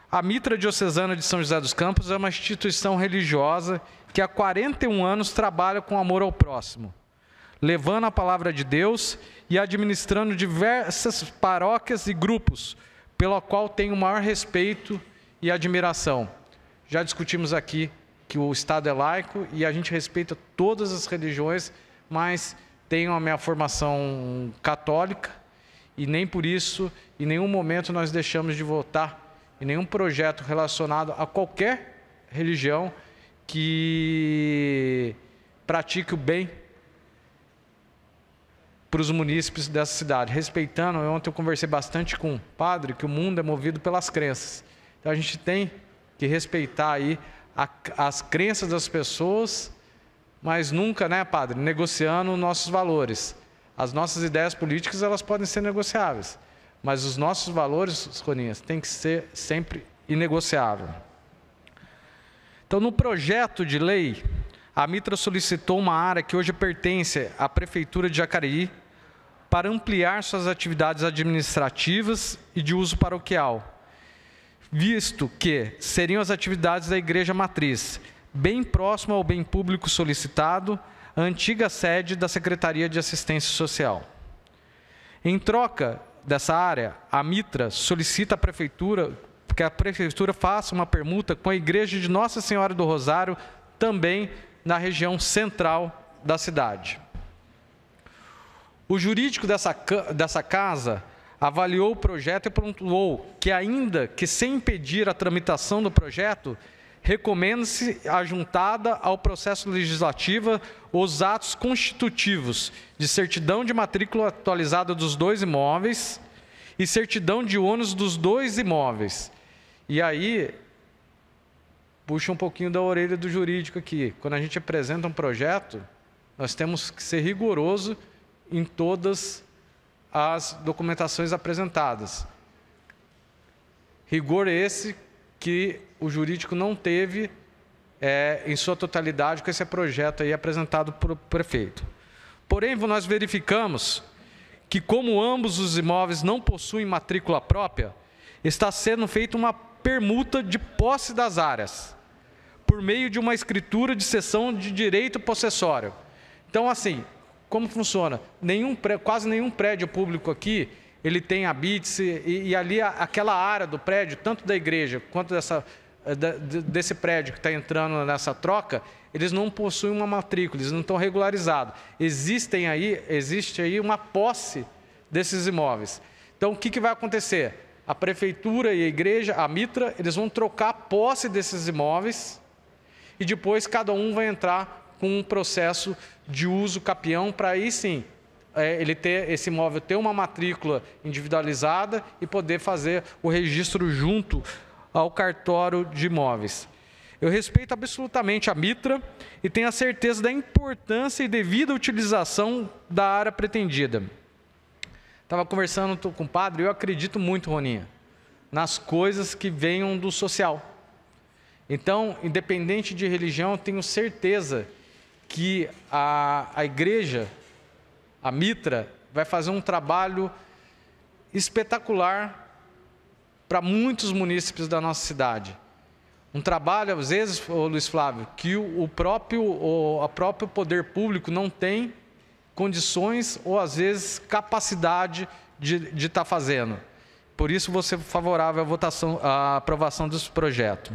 A Mitra Diocesana de São José dos Campos é uma instituição religiosa que há 41 anos trabalha com amor ao próximo, levando a palavra de Deus e administrando diversas paróquias e grupos, pelo qual tenho o maior respeito e admiração. Já discutimos aqui que o Estado é laico e a gente respeita todas as religiões, mas tenho a minha formação católica e nem por isso, em nenhum momento nós deixamos de votar em nenhum projeto relacionado a qualquer religião que pratique o bem para os munícipes dessa cidade, respeitando. Ontem eu conversei bastante com o padre, que o mundo é movido pelas crenças. Então a gente tem que respeitar aí as crenças das pessoas, mas nunca, né, padre, negociando nossos valores. As nossas ideias políticas, elas podem ser negociáveis, mas os nossos valores, Roninhas, tem que ser sempre inegociável. Então, no projeto de lei, a Mitra solicitou uma área que hoje pertence à Prefeitura de Jacareí para ampliar suas atividades administrativas e de uso paroquial, visto que seriam as atividades da Igreja Matriz, bem próximo ao bem público solicitado, a antiga sede da Secretaria de Assistência Social. Em troca dessa área, a Mitra solicita à Prefeitura que a Prefeitura faça uma permuta com a Igreja de Nossa Senhora do Rosário, também na região central da cidade. O jurídico dessa casa avaliou o projeto e pontuou que, ainda que sem impedir a tramitação do projeto, recomenda-se a juntada ao processo legislativo os atos constitutivos de certidão de matrícula atualizada dos dois imóveis e certidão de ônus dos dois imóveis. E aí, puxa um pouquinho da orelha do jurídico aqui. Quando a gente apresenta um projeto, nós temos que ser rigoroso em todas as documentações apresentadas. Rigor esse que o jurídico não teve em sua totalidade com esse projeto aí apresentado para o prefeito. Porém, nós verificamos que, como ambos os imóveis não possuem matrícula própria, está sendo feita uma permuta de posse das áreas, por meio de uma escritura de cessão de direito possessório. Então, assim, como funciona? Quase nenhum prédio público aqui, ele tem habite-se, e ali aquela área do prédio, tanto da igreja quanto desse prédio que está entrando nessa troca, eles não possuem uma matrícula, eles não estão regularizados. Existe aí uma posse desses imóveis. Então, o que vai acontecer? A prefeitura e a igreja, a Mitra, eles vão trocar a posse desses imóveis e depois cada um vai entrar com um processo de uso capião para aí sim esse imóvel ter uma matrícula individualizada e poder fazer o registro junto ao cartório de imóveis. Eu respeito absolutamente a Mitra e tenho a certeza da importância e devida utilização da área pretendida. Estava conversando com o padre, eu acredito muito, Roninha, nas coisas que venham do social. Então, independente de religião, eu tenho certeza que a igreja, a Mitra, vai fazer um trabalho espetacular para muitos munícipes da nossa cidade. Um trabalho, às vezes, Luiz Flávio, que o próprio poder público não tem condições ou, às vezes, capacidade de estar fazendo. Por isso, vou ser favorável à aprovação desse projeto.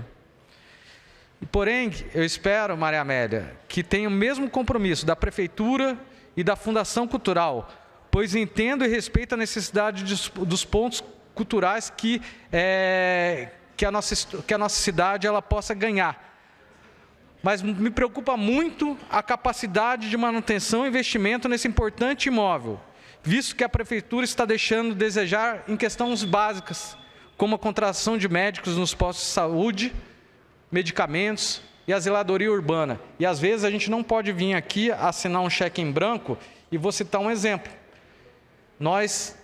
Porém, eu espero, Maria Amélia, que tenha o mesmo compromisso da Prefeitura e da Fundação Cultural, pois entendo e respeito a necessidade dos pontos culturais que a nossa cidade ela possa ganhar. Mas me preocupa muito a capacidade de manutenção e investimento nesse importante imóvel, visto que a Prefeitura está deixando a desejar em questões básicas, como a contratação de médicos nos postos de saúde, medicamentos e a zeladoria urbana. E, às vezes, a gente não pode vir aqui assinar um cheque em branco, e vou citar um exemplo. Nós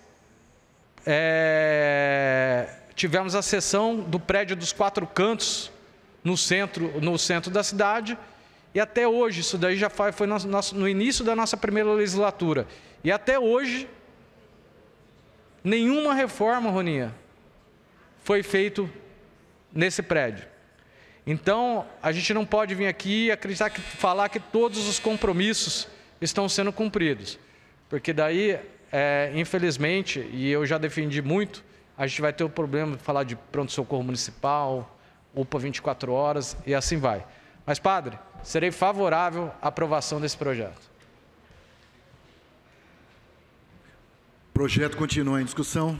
tivemos a cessão do prédio dos 4 cantos no centro da cidade, e até hoje, isso daí já foi no início da nossa primeira legislatura, e até hoje, nenhuma reforma, Roninha, foi feita nesse prédio. Então, a gente não pode vir aqui e falar que todos os compromissos estão sendo cumpridos, porque daí, infelizmente, e eu já defendi muito, a gente vai ter o problema de falar de pronto-socorro municipal, UPA 24 horas e assim vai. Mas, padre, serei favorável à aprovação desse projeto. O projeto continua em discussão.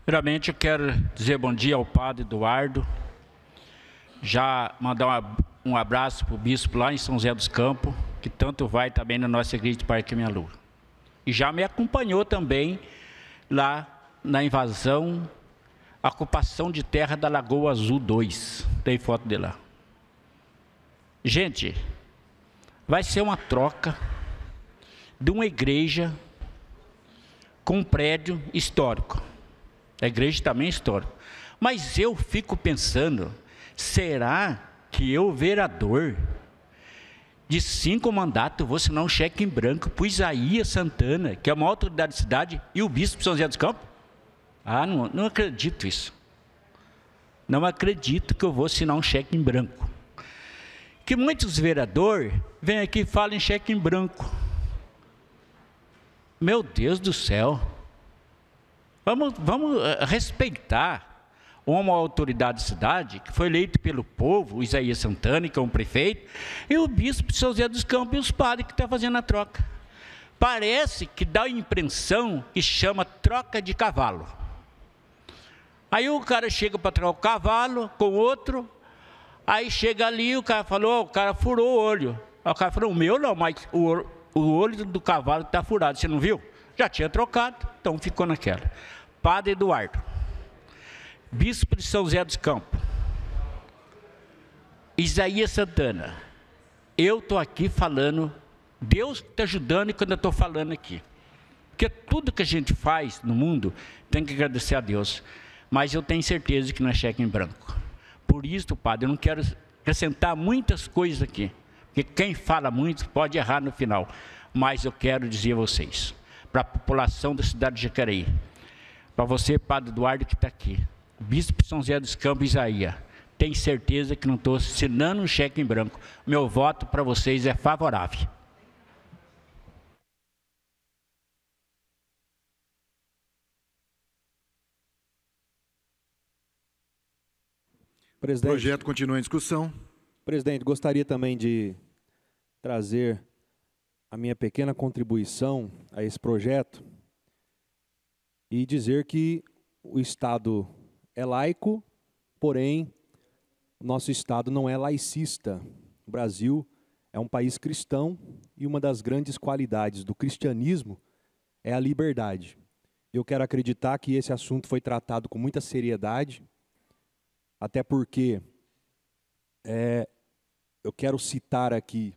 Primeiramente, eu quero dizer bom dia ao padre Eduardo, já mandar um abraço para o bispo lá em São José dos Campos, que tanto vai também na nossa igreja de Parque Minha Lua. E já me acompanhou também lá na invasão, ocupação de terra da Lagoa Azul 2, tem foto de lá. Gente, vai ser uma troca de uma igreja com um prédio histórico. A igreja também é histórica. Mas eu fico pensando, será que eu, vereador, de 5 mandatos, vou assinar um cheque em branco para o Isaías Santana, que é uma autoridade da cidade, e o bispo de São José dos Campos? Ah, não acredito isso. Não acredito que eu vou assinar um cheque em branco. Que muitos vereadores vêm aqui e falam em cheque em branco. Meu Deus do céu. Vamos respeitar uma autoridade da cidade que foi eleito pelo povo, o Isaías Santana, que é um prefeito, e o bispo de São José dos Campos e os padres que estão fazendo a troca. Parece que dá a impressão que chama troca de cavalo. Aí o cara chega para trocar o cavalo com outro, aí chega ali, o cara falou, o cara furou o olho. Aí o cara falou, o meu não, mas o olho do cavalo está furado, você não viu? Já tinha trocado, então ficou naquela. Padre Eduardo, bispo de São José dos Campos, Isaías Santana, eu estou aqui falando, Deus está ajudando quando eu estou falando aqui. Porque tudo que a gente faz no mundo tem que agradecer a Deus. Mas eu tenho certeza que não é cheque em branco. Por isso, padre, eu não quero acrescentar muitas coisas aqui. Porque quem fala muito pode errar no final. Mas eu quero dizer a vocês, para a população da cidade de Jacareí, para você, padre Eduardo, que está aqui, bispo de São José dos Campos, Isaías, tem certeza que não estou assinando um cheque em branco. Meu voto para vocês é favorável. O projeto continua em discussão. Presidente, gostaria também de trazer a minha pequena contribuição a esse projeto e dizer que o Estado é laico, porém, nosso Estado não é laicista. O Brasil é um país cristão e uma das grandes qualidades do cristianismo é a liberdade. Eu quero acreditar que esse assunto foi tratado com muita seriedade, até porque eu quero citar aqui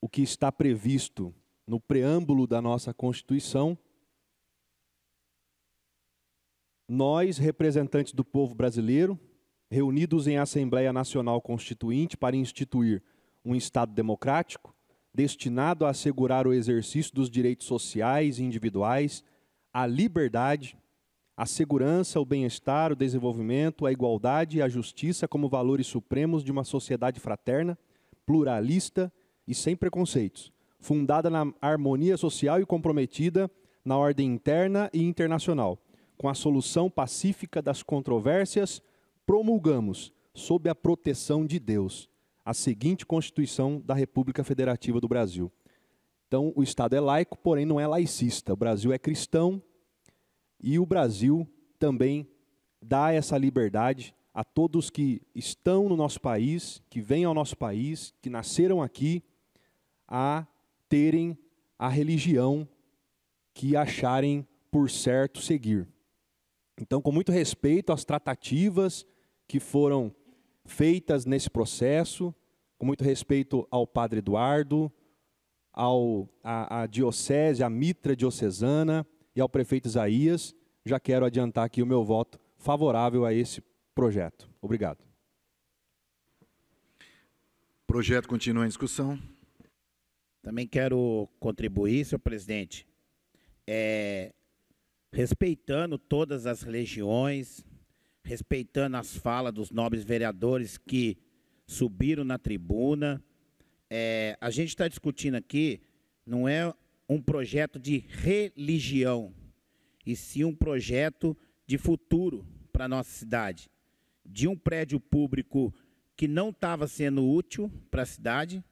o que está previsto no preâmbulo da nossa Constituição. Nós, representantes do povo brasileiro, reunidos em Assembleia Nacional Constituinte para instituir um Estado democrático, destinado a assegurar o exercício dos direitos sociais e individuais, a liberdade, a segurança, o bem-estar, o desenvolvimento, a igualdade e a justiça como valores supremos de uma sociedade fraterna, pluralista e sem preconceitos, fundada na harmonia social e comprometida na ordem interna e internacional. Com a solução pacífica das controvérsias, promulgamos, sob a proteção de Deus, a seguinte Constituição da República Federativa do Brasil. Então, o Estado é laico, porém não é laicista. O Brasil é cristão e o Brasil também dá essa liberdade a todos que estão no nosso país, que vêm ao nosso país, que nasceram aqui, a terem a religião que acharem por certo seguir. Então, com muito respeito às tratativas que foram feitas nesse processo, com muito respeito ao Padre Eduardo, à diocese, à mitra diocesana e ao prefeito Isaías, já quero adiantar aqui o meu voto favorável a esse projeto. Obrigado. O projeto continua em discussão. Também quero contribuir, senhor presidente, respeitando todas as religiões, respeitando as falas dos nobres vereadores que subiram na tribuna. A gente está discutindo aqui, não é um projeto de religião, e sim um projeto de futuro para a nossa cidade, de um prédio público que não estava sendo útil para a cidade,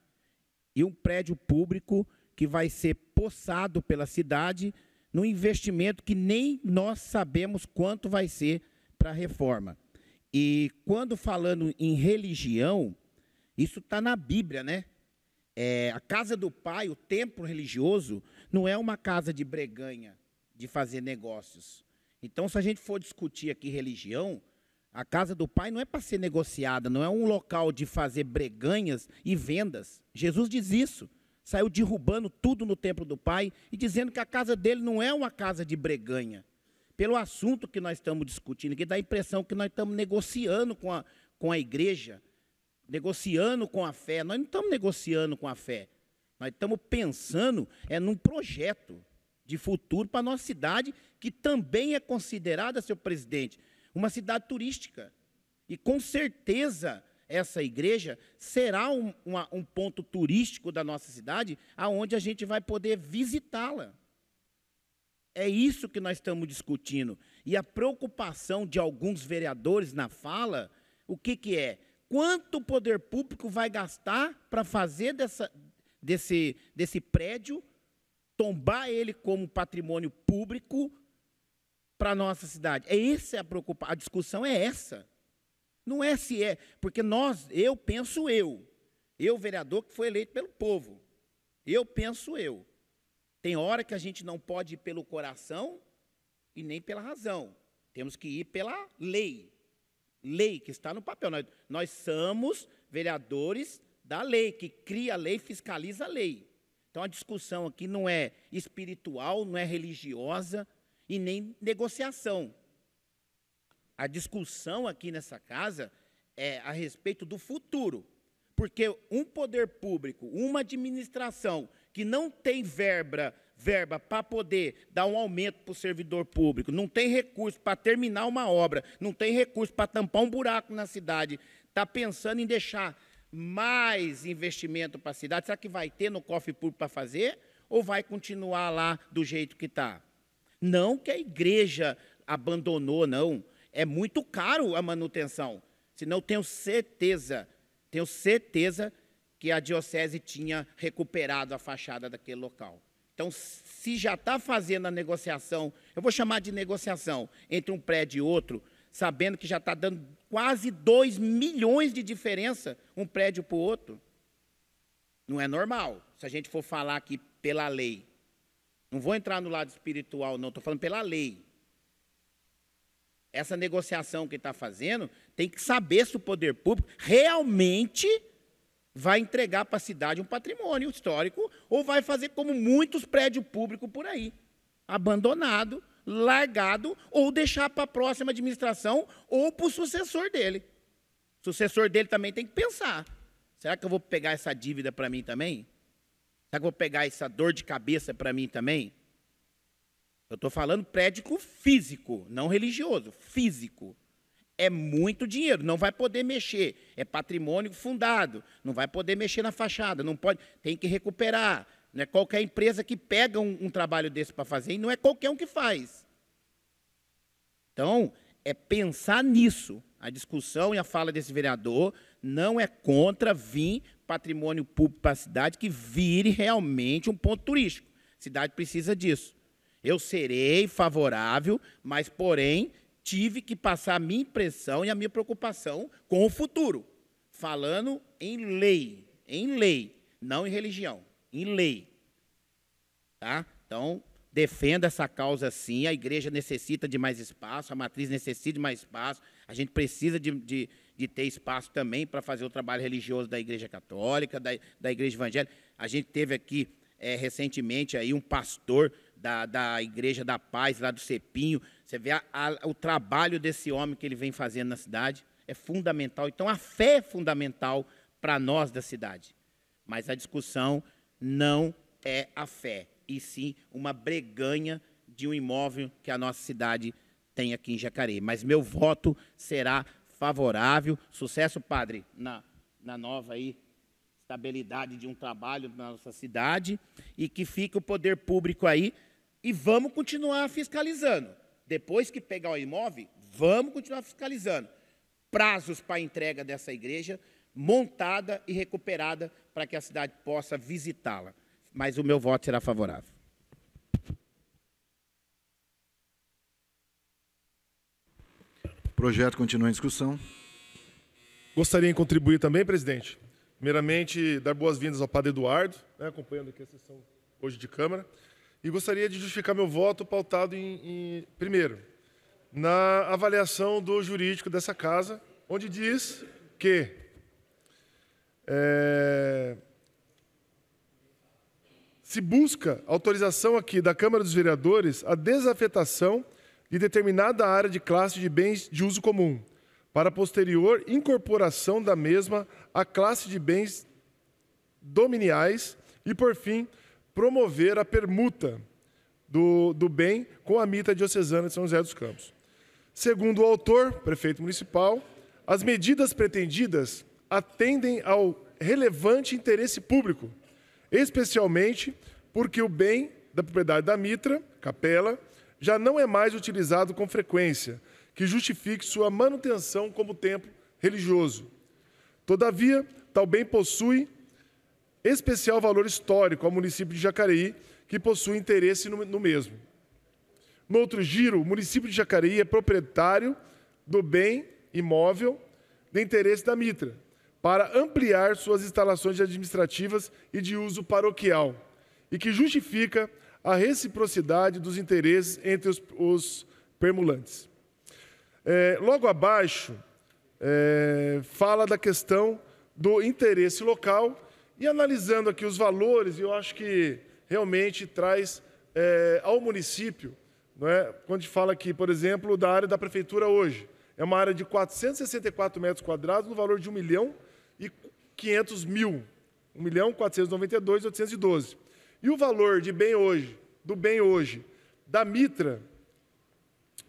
e um prédio público que vai ser possado pela cidade num investimento que nem nós sabemos quanto vai ser para a reforma. E quando falando em religião, isso está na Bíblia, né? A casa do Pai, o templo religioso, não é uma casa de breganha, de fazer negócios. Então, se a gente for discutir aqui religião, a casa do Pai não é para ser negociada, não é um local de fazer breganhas e vendas. Jesus diz isso. Saiu derrubando tudo no templo do Pai e dizendo que a casa dele não é uma casa de breganha. Pelo assunto que nós estamos discutindo, que dá a impressão que nós estamos negociando com a igreja, negociando com a fé. Nós não estamos negociando com a fé. Nós estamos pensando num projeto de futuro para a nossa cidade, que também é considerada, senhor presidente, uma cidade turística. E com certeza essa igreja será um ponto turístico da nossa cidade, aonde a gente vai poder visitá-la. É isso que nós estamos discutindo. E a preocupação de alguns vereadores na fala, o que é? Quanto o poder público vai gastar para fazer desse prédio, tombar ele como patrimônio público para a nossa cidade? Essa é a preocupação. A discussão é essa. Não é se é, porque eu penso, vereador que foi eleito pelo povo, tem hora que a gente não pode ir pelo coração e nem pela razão, temos que ir pela lei que está no papel. Nós somos vereadores da lei, que cria a lei, fiscaliza a lei. Então a discussão aqui não é espiritual, não é religiosa e nem negociação. A discussão aqui nessa casa é a respeito do futuro, porque um poder público, uma administração que não tem verba para poder dar um aumento para o servidor público, não tem recurso para terminar uma obra, não tem recurso para tampar um buraco na cidade, está pensando em deixar mais investimento para a cidade, será que vai ter no cofre público para fazer ou vai continuar lá do jeito que está? Não que a igreja abandonou, não. É muito caro a manutenção, senão tenho certeza que a diocese tinha recuperado a fachada daquele local. Então, se já está fazendo a negociação, eu vou chamar de negociação, entre um prédio e outro, sabendo que já está dando quase 2 milhões de diferença um prédio para o outro, não é normal, se a gente for falar aqui pela lei. Não vou entrar no lado espiritual, não, estou falando pela lei. Essa negociação que está fazendo, tem que saber se o poder público realmente vai entregar para a cidade um patrimônio histórico ou vai fazer como muitos prédios públicos por aí, abandonado, largado ou deixar para a próxima administração ou para o sucessor dele. O sucessor dele também tem que pensar. Será que eu vou pegar essa dívida para mim também? Será que eu vou pegar essa dor de cabeça para mim também? Eu estou falando prédio físico, não religioso, físico. É muito dinheiro, não vai poder mexer. É patrimônio fundado, não vai poder mexer na fachada, não pode, tem que recuperar. Não é qualquer empresa que pega um trabalho desse para fazer e não é qualquer um que faz. Então, é pensar nisso. A discussão e a fala desse vereador não é contra vir patrimônio público para a cidade que vire realmente um ponto turístico. A cidade precisa disso. Eu serei favorável, mas, porém, tive que passar a minha impressão e a minha preocupação com o futuro, falando em lei, não em religião, em lei. Tá? Então, defenda essa causa sim, a igreja necessita de mais espaço, a matriz necessita de mais espaço, a gente precisa de ter espaço também para fazer o trabalho religioso da igreja católica, da igreja evangélica. A gente teve aqui recentemente aí um pastor da Igreja da Paz, lá do Cepinho. Você vê o trabalho desse homem que ele vem fazendo na cidade, é fundamental. Então, a fé é fundamental para nós da cidade. Mas a discussão não é a fé, e sim uma breganha de um imóvel que a nossa cidade tem aqui em Jacareí. Mas meu voto será favorável. Sucesso, padre, na nova aí, estabilidade de um trabalho na nossa cidade, e que fique o poder público aí, e vamos continuar fiscalizando. Depois que pegar o imóvel, vamos continuar fiscalizando. Prazos para a entrega dessa igreja, montada e recuperada, para que a cidade possa visitá-la. Mas o meu voto será favorável. O projeto continua em discussão. Gostaria de contribuir também, presidente. Primeiramente, dar boas-vindas ao padre Eduardo, acompanhando aqui a sessão hoje de Câmara. E gostaria de justificar meu voto pautado primeiro, na avaliação do jurídico dessa casa, onde diz que se busca autorização aqui da Câmara dos Vereadores a desafetação de determinada área de classe de bens de uso comum, para posterior incorporação da mesma à classe de bens dominiais e, por fim, promover a permuta do bem com a mitra diocesana de São José dos Campos. Segundo o autor, prefeito municipal, as medidas pretendidas atendem ao relevante interesse público, especialmente porque o bem da propriedade da mitra, capela, já não é mais utilizado com frequência, que justifique sua manutenção como templo religioso. Todavia, tal bem possui especial valor histórico ao município de Jacareí, que possui interesse no mesmo. No outro giro, o município de Jacareí é proprietário do bem imóvel de interesse da mitra, para ampliar suas instalações administrativas e de uso paroquial, e que justifica a reciprocidade dos interesses entre os permulantes. Logo abaixo, fala da questão do interesse local, e analisando aqui os valores, eu acho que realmente traz ao município, não é? Quando a gente fala aqui, por exemplo, da área da prefeitura hoje, é uma área de 464 metros quadrados, no valor de R$ 1.500.000, R$ 1.492.812. E o valor do bem hoje, da mitra,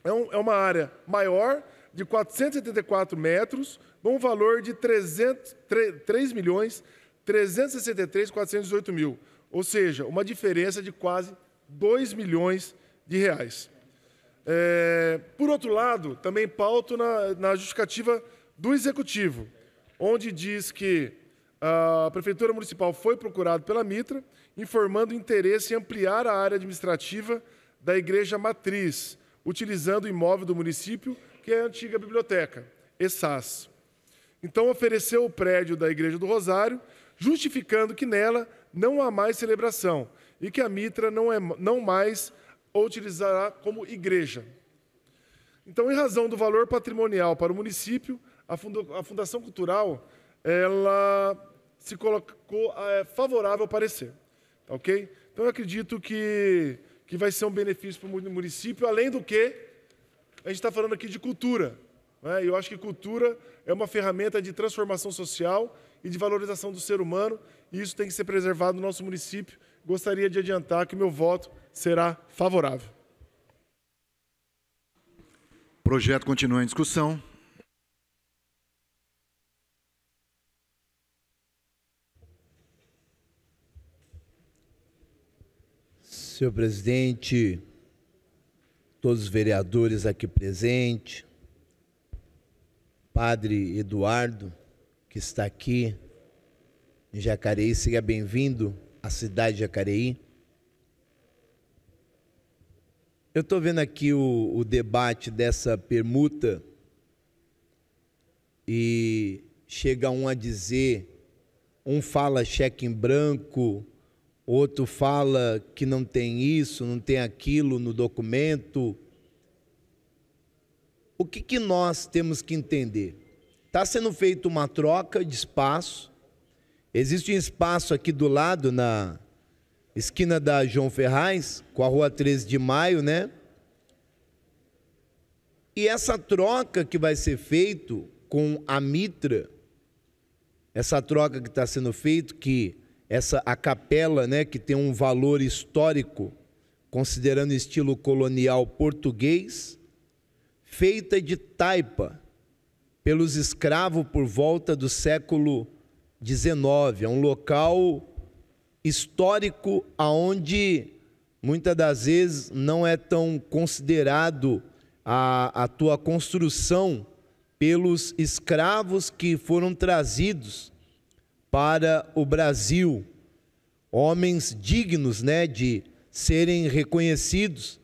é uma área maior, de 474 metros, num valor de R$ 3.363.418.000, ou seja, uma diferença de quase R$ 2 milhões. Por outro lado, também pauto na justificativa do Executivo, onde diz que a Prefeitura Municipal foi procurada pela mitra, informando interesse em ampliar a área administrativa da Igreja Matriz, utilizando o imóvel do município, que é a antiga biblioteca, ESAS. Então, ofereceu o prédio da Igreja do Rosário, justificando que nela não há mais celebração e que a mitra não mais o utilizará como igreja. Então, em razão do valor patrimonial para o município, a Fundação Cultural ela se colocou favorável ao parecer. Tá, ok? Então, eu acredito que vai ser um benefício para o município, além do que a gente está falando aqui de cultura. né? E eu acho que cultura é uma ferramenta de transformação social e de valorização do ser humano, e isso tem que ser preservado no nosso município. Gostaria de adiantar que o meu voto será favorável. O projeto continua em discussão. Senhor presidente, todos os vereadores aqui presentes, Padre Eduardo, que está aqui em Jacareí, seja bem-vindo à cidade de Jacareí. Eu estou vendo aqui o debate dessa permuta e chega um a dizer, um fala cheque em branco, outro fala que não tem isso, não tem aquilo no documento. O que nós temos que entender? Está sendo feita uma troca de espaço. Existe um espaço aqui do lado, na esquina da João Ferraz, com a rua 13 de Maio, né? E essa troca que vai ser feita com a Mitra, essa troca que está sendo feita, que a capela, né, que tem um valor histórico, considerando o estilo colonial português, feita de taipa pelos escravos por volta do século XIX. É um local histórico onde, muitas das vezes, não é tão considerado a tua construção pelos escravos que foram trazidos para o Brasil, homens dignos, né, de serem reconhecidos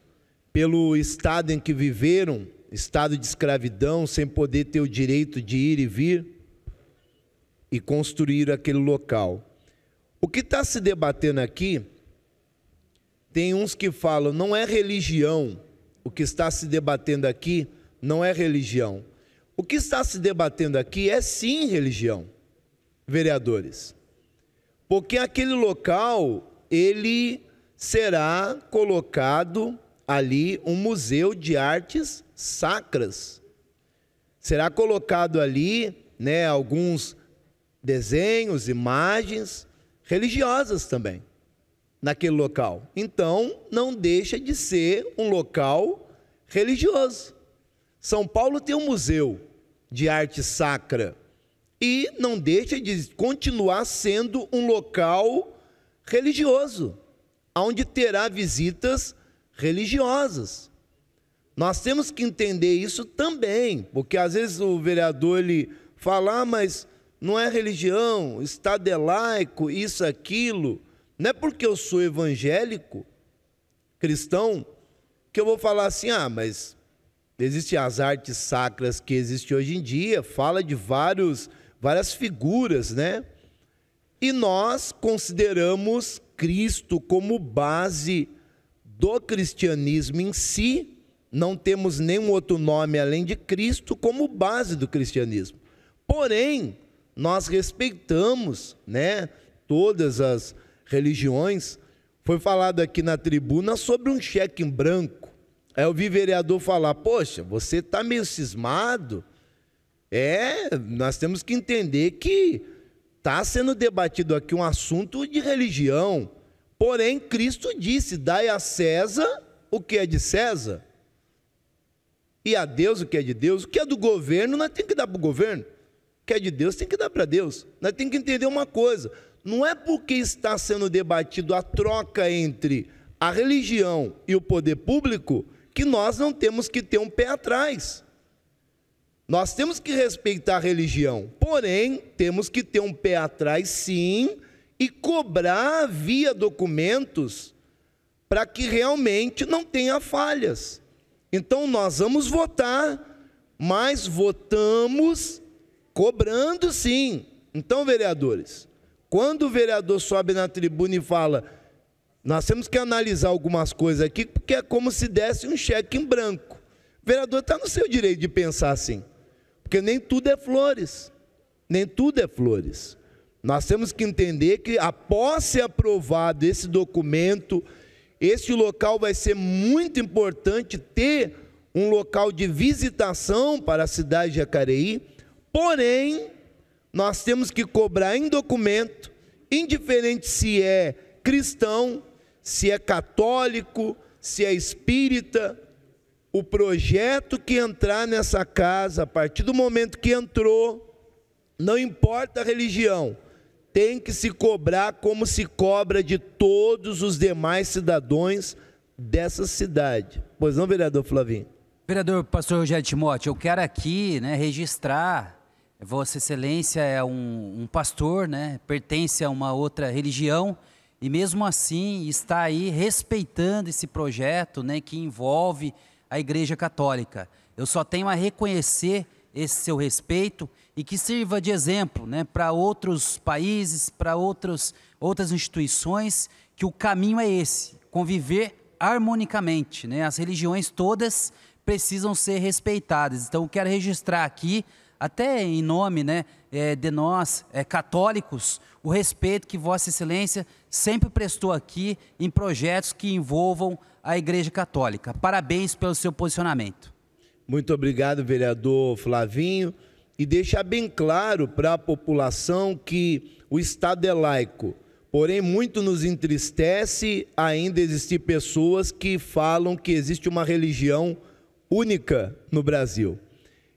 pelo estado em que viveram, estado de escravidão, sem poder ter o direito de ir e vir e construir aquele local. O que está se debatendo aqui, tem uns que falam, não é religião, o que está se debatendo aqui não é religião. O que está se debatendo aqui é sim religião, vereadores, porque aquele local, ele será colocado ali um museu de artes sacras, será colocado ali, né, alguns desenhos, imagens religiosas também, naquele local. Então, não deixa de ser um local religioso. São Paulo tem um museu de arte sacra, e não deixa de continuar sendo um local religioso, onde terá visitas religiosas. Nós temos que entender isso também, porque às vezes o vereador ele fala, mas não é religião, Estado é laico, isso, aquilo. Não é porque eu sou evangélico, cristão, que eu vou falar assim, mas existem as artes sacras que existem hoje em dia, fala de várias figuras, né? E nós consideramos Cristo como base do cristianismo em si, não temos nenhum outro nome além de Cristo como base do cristianismo. Porém, nós respeitamos, né, todas as religiões. Foi falado aqui na tribuna sobre um cheque em branco. Aí eu vi vereador falar, poxa, você está meio cismado. Nós temos que entender que está sendo debatido aqui um assunto de religião. Porém, Cristo disse, dai a César o que é de César, e a Deus o que é de Deus. O que é do governo, nós temos que dar para o governo. O que é de Deus, tem que dar para Deus. Nós temos que entender uma coisa, não é porque está sendo debatido a troca entre a religião e o poder público que nós não temos que ter um pé atrás. Nós temos que respeitar a religião, porém, temos que ter um pé atrás, sim, e cobrar via documentos para que realmente não tenha falhas. Então, nós vamos votar, mas votamos cobrando, sim. Então, vereadores, quando o vereador sobe na tribuna e fala, nós temos que analisar algumas coisas aqui, porque é como se desse um cheque em branco. O vereador está no seu direito de pensar assim, porque nem tudo é flores, nem tudo é flores. Nós temos que entender que após ser aprovado esse documento, esse local vai ser muito importante ter um local de visitação para a cidade de Jacareí, porém, nós temos que cobrar em documento, indiferente se é cristão, se é católico, se é espírita, o projeto que entrar nessa casa, a partir do momento que entrou, não importa a religião, tem que se cobrar como se cobra de todos os demais cidadãos dessa cidade. Pois não, vereador Flavinho? Vereador Pastor Rogério Timóteo, eu quero aqui, né, registrar, Vossa Excelência é um pastor, né, pertence a uma outra religião, e mesmo assim está aí respeitando esse projeto, né, que envolve a Igreja Católica. Eu só tenho a reconhecer esse seu respeito e que sirva de exemplo, né, para outros países, para outras instituições, que o caminho é esse, conviver harmonicamente, né? As religiões todas precisam ser respeitadas. Então, eu quero registrar aqui, até em nome, né, de nós, católicos, o respeito que Vossa Excelência sempre prestou aqui em projetos que envolvam a Igreja Católica. Parabéns pelo seu posicionamento. Muito obrigado, vereador Flavinho. E deixar bem claro para a população que o Estado é laico. Porém, muito nos entristece ainda existir pessoas que falam que existe uma religião única no Brasil.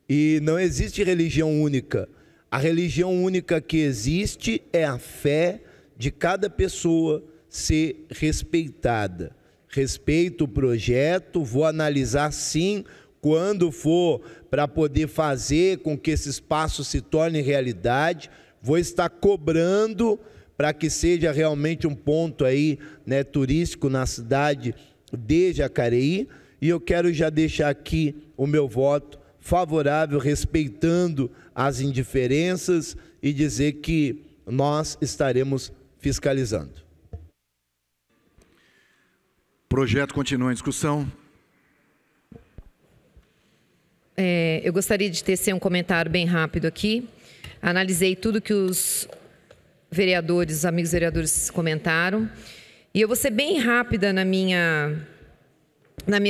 E não existe religião única. A religião única que existe é a fé de cada pessoa ser respeitada. Respeito o projeto, vou analisar sim, quando for para poder fazer com que esse espaço se torne realidade, vou estar cobrando para que seja realmente um ponto aí, né, turístico na cidade de Jacareí, e eu quero já deixar aqui o meu voto favorável, respeitando as indiferenças e dizer que nós estaremos fiscalizando. Projeto continua em discussão. Eu gostaria de tecer um comentário bem rápido aqui. Analisei tudo que os vereadores, os amigos vereadores comentaram, e eu vou ser bem rápida na minha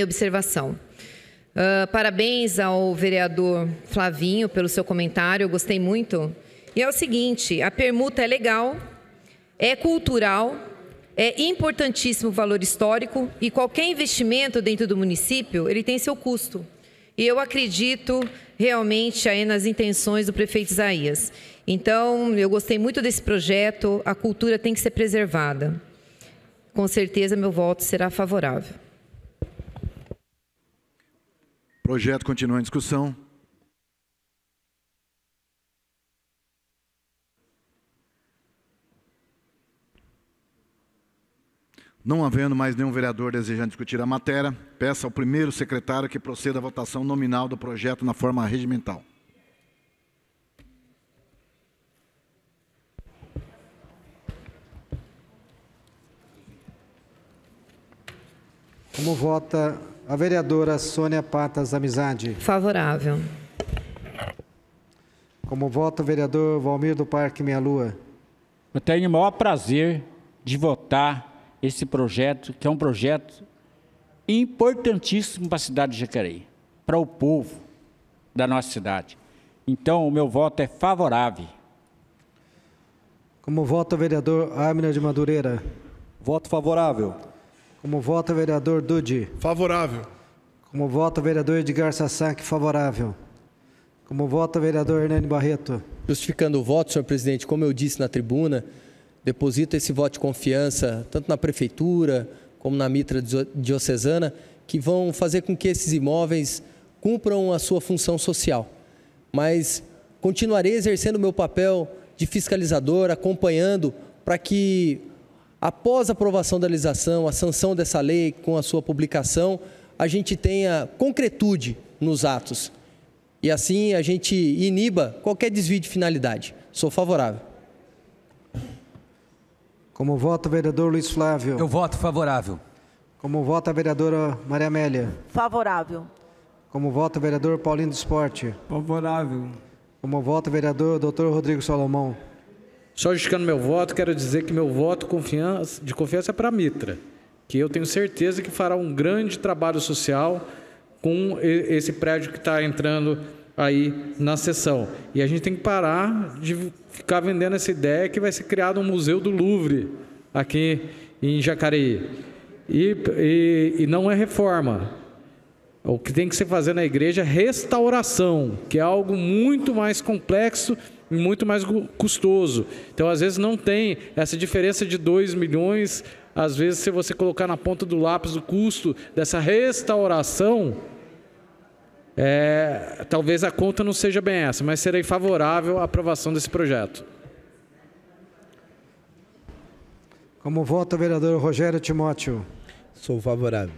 observação. Parabéns ao vereador Flavinho pelo seu comentário, eu gostei muito. E é o seguinte, a permuta é legal, é cultural, é importantíssimo o valor histórico, e qualquer investimento dentro do município, ele tem seu custo. E eu acredito realmente aí nas intenções do prefeito Isaías. Então, eu gostei muito desse projeto, a cultura tem que ser preservada. Com certeza, meu voto será favorável. Projeto continua em discussão. Não havendo mais nenhum vereador desejando discutir a matéria, peço ao primeiro secretário que proceda à votação nominal do projeto na forma regimental. Como vota a vereadora Sônia Patas Amizade? Favorável. Como vota o vereador Valmir do Parque Meia Lua? Eu tenho o maior prazer de votar esse projeto, que é um projeto importantíssimo para a cidade de Jacareí, para o povo da nossa cidade. Então, o meu voto é favorável. Como vota o vereador Armina de Madureira? Voto favorável. Como vota o vereador Dude? Favorável. Como vota o vereador Edgar Sassak? Favorável. Como vota o vereador Hernani Barreto? Justificando o voto, senhor presidente, como eu disse na tribuna, deposito esse voto de confiança tanto na prefeitura como na mitra diocesana, que vão fazer com que esses imóveis cumpram a sua função social. Mas continuarei exercendo o meu papel de fiscalizador, acompanhando para que, após a aprovação da legislação, a sanção dessa lei com a sua publicação, a gente tenha concretude nos atos. E assim a gente iniba qualquer desvio de finalidade. Sou favorável. Como vota o vereador Luiz Flávio? Eu voto favorável. Como vota a vereadora Maria Amélia? Favorável. Como vota o vereador Paulinho do Esporte? Favorável. Como vota o vereador Dr. Rodrigo Salomão? Só justificando meu voto, quero dizer que meu voto de confiança é para a Mitra, que eu tenho certeza que fará um grande trabalho social com esse prédio que está entrando aí na sessão. E a gente tem que parar de ficar vendendo essa ideia que vai ser criado um museu do Louvre aqui em Jacareí. E não é reforma. O que tem que se fazer na igreja é restauração, que é algo muito mais complexo e muito mais custoso. Então, às vezes, não tem essa diferença de 2 milhões. Às vezes, se você colocar na ponta do lápis o custo dessa restauração, talvez a conta não seja bem essa, mas serei favorável à aprovação desse projeto. Como vota o vereador Rogério Timóteo? Sou favorável.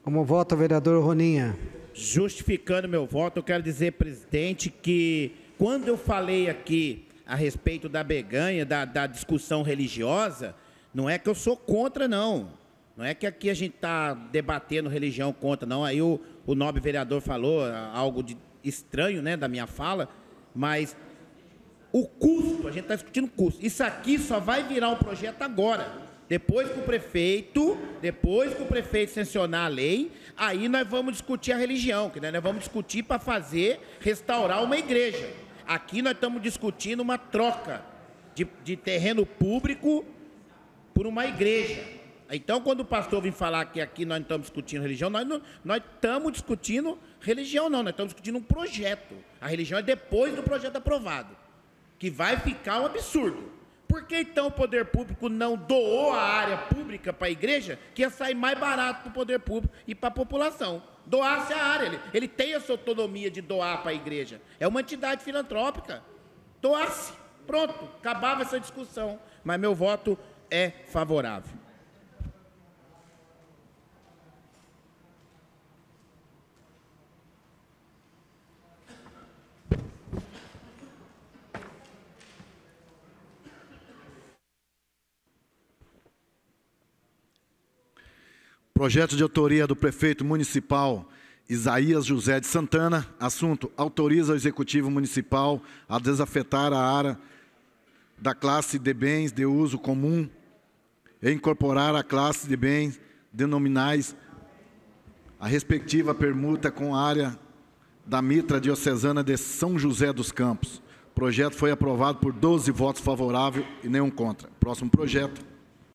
Como vota o vereador Roninha? Justificando meu voto, eu quero dizer, presidente, que quando eu falei aqui a respeito da beganha, da discussão religiosa, não é que eu sou contra, não. Não é que aqui a gente está debatendo religião contra, não. Aí o nobre vereador falou algo estranho, né, da minha fala, mas o custo, a gente está discutindo custo. Isso aqui só vai virar um projeto agora. Depois que o prefeito sancionar a lei, aí nós vamos discutir a religião, que nós vamos discutir para restaurar uma igreja. Aqui nós estamos discutindo uma troca de terreno público por uma igreja. Então, quando o pastor vem falar que aqui nós não estamos discutindo religião, nós estamos discutindo religião, não. Nós estamos discutindo um projeto. A religião é depois do projeto aprovado, que vai ficar um absurdo. Por que, então, o poder público não doou a área pública para a igreja, que ia sair mais barato para o poder público e para a população? Doasse a área. Ele tem essa autonomia de doar para a igreja. É uma entidade filantrópica. Doasse. Pronto. Acabava essa discussão. Mas meu voto é favorável. Projeto de autoria do prefeito municipal Isaías José de Santana. Assunto: autoriza o Executivo Municipal a desafetar a área da classe de bens de uso comum e incorporar a classe de bens denominais a respectiva permuta com a área da Mitra Diocesana de São José dos Campos. O projeto foi aprovado por 12 votos favoráveis e nenhum contra. Próximo projeto.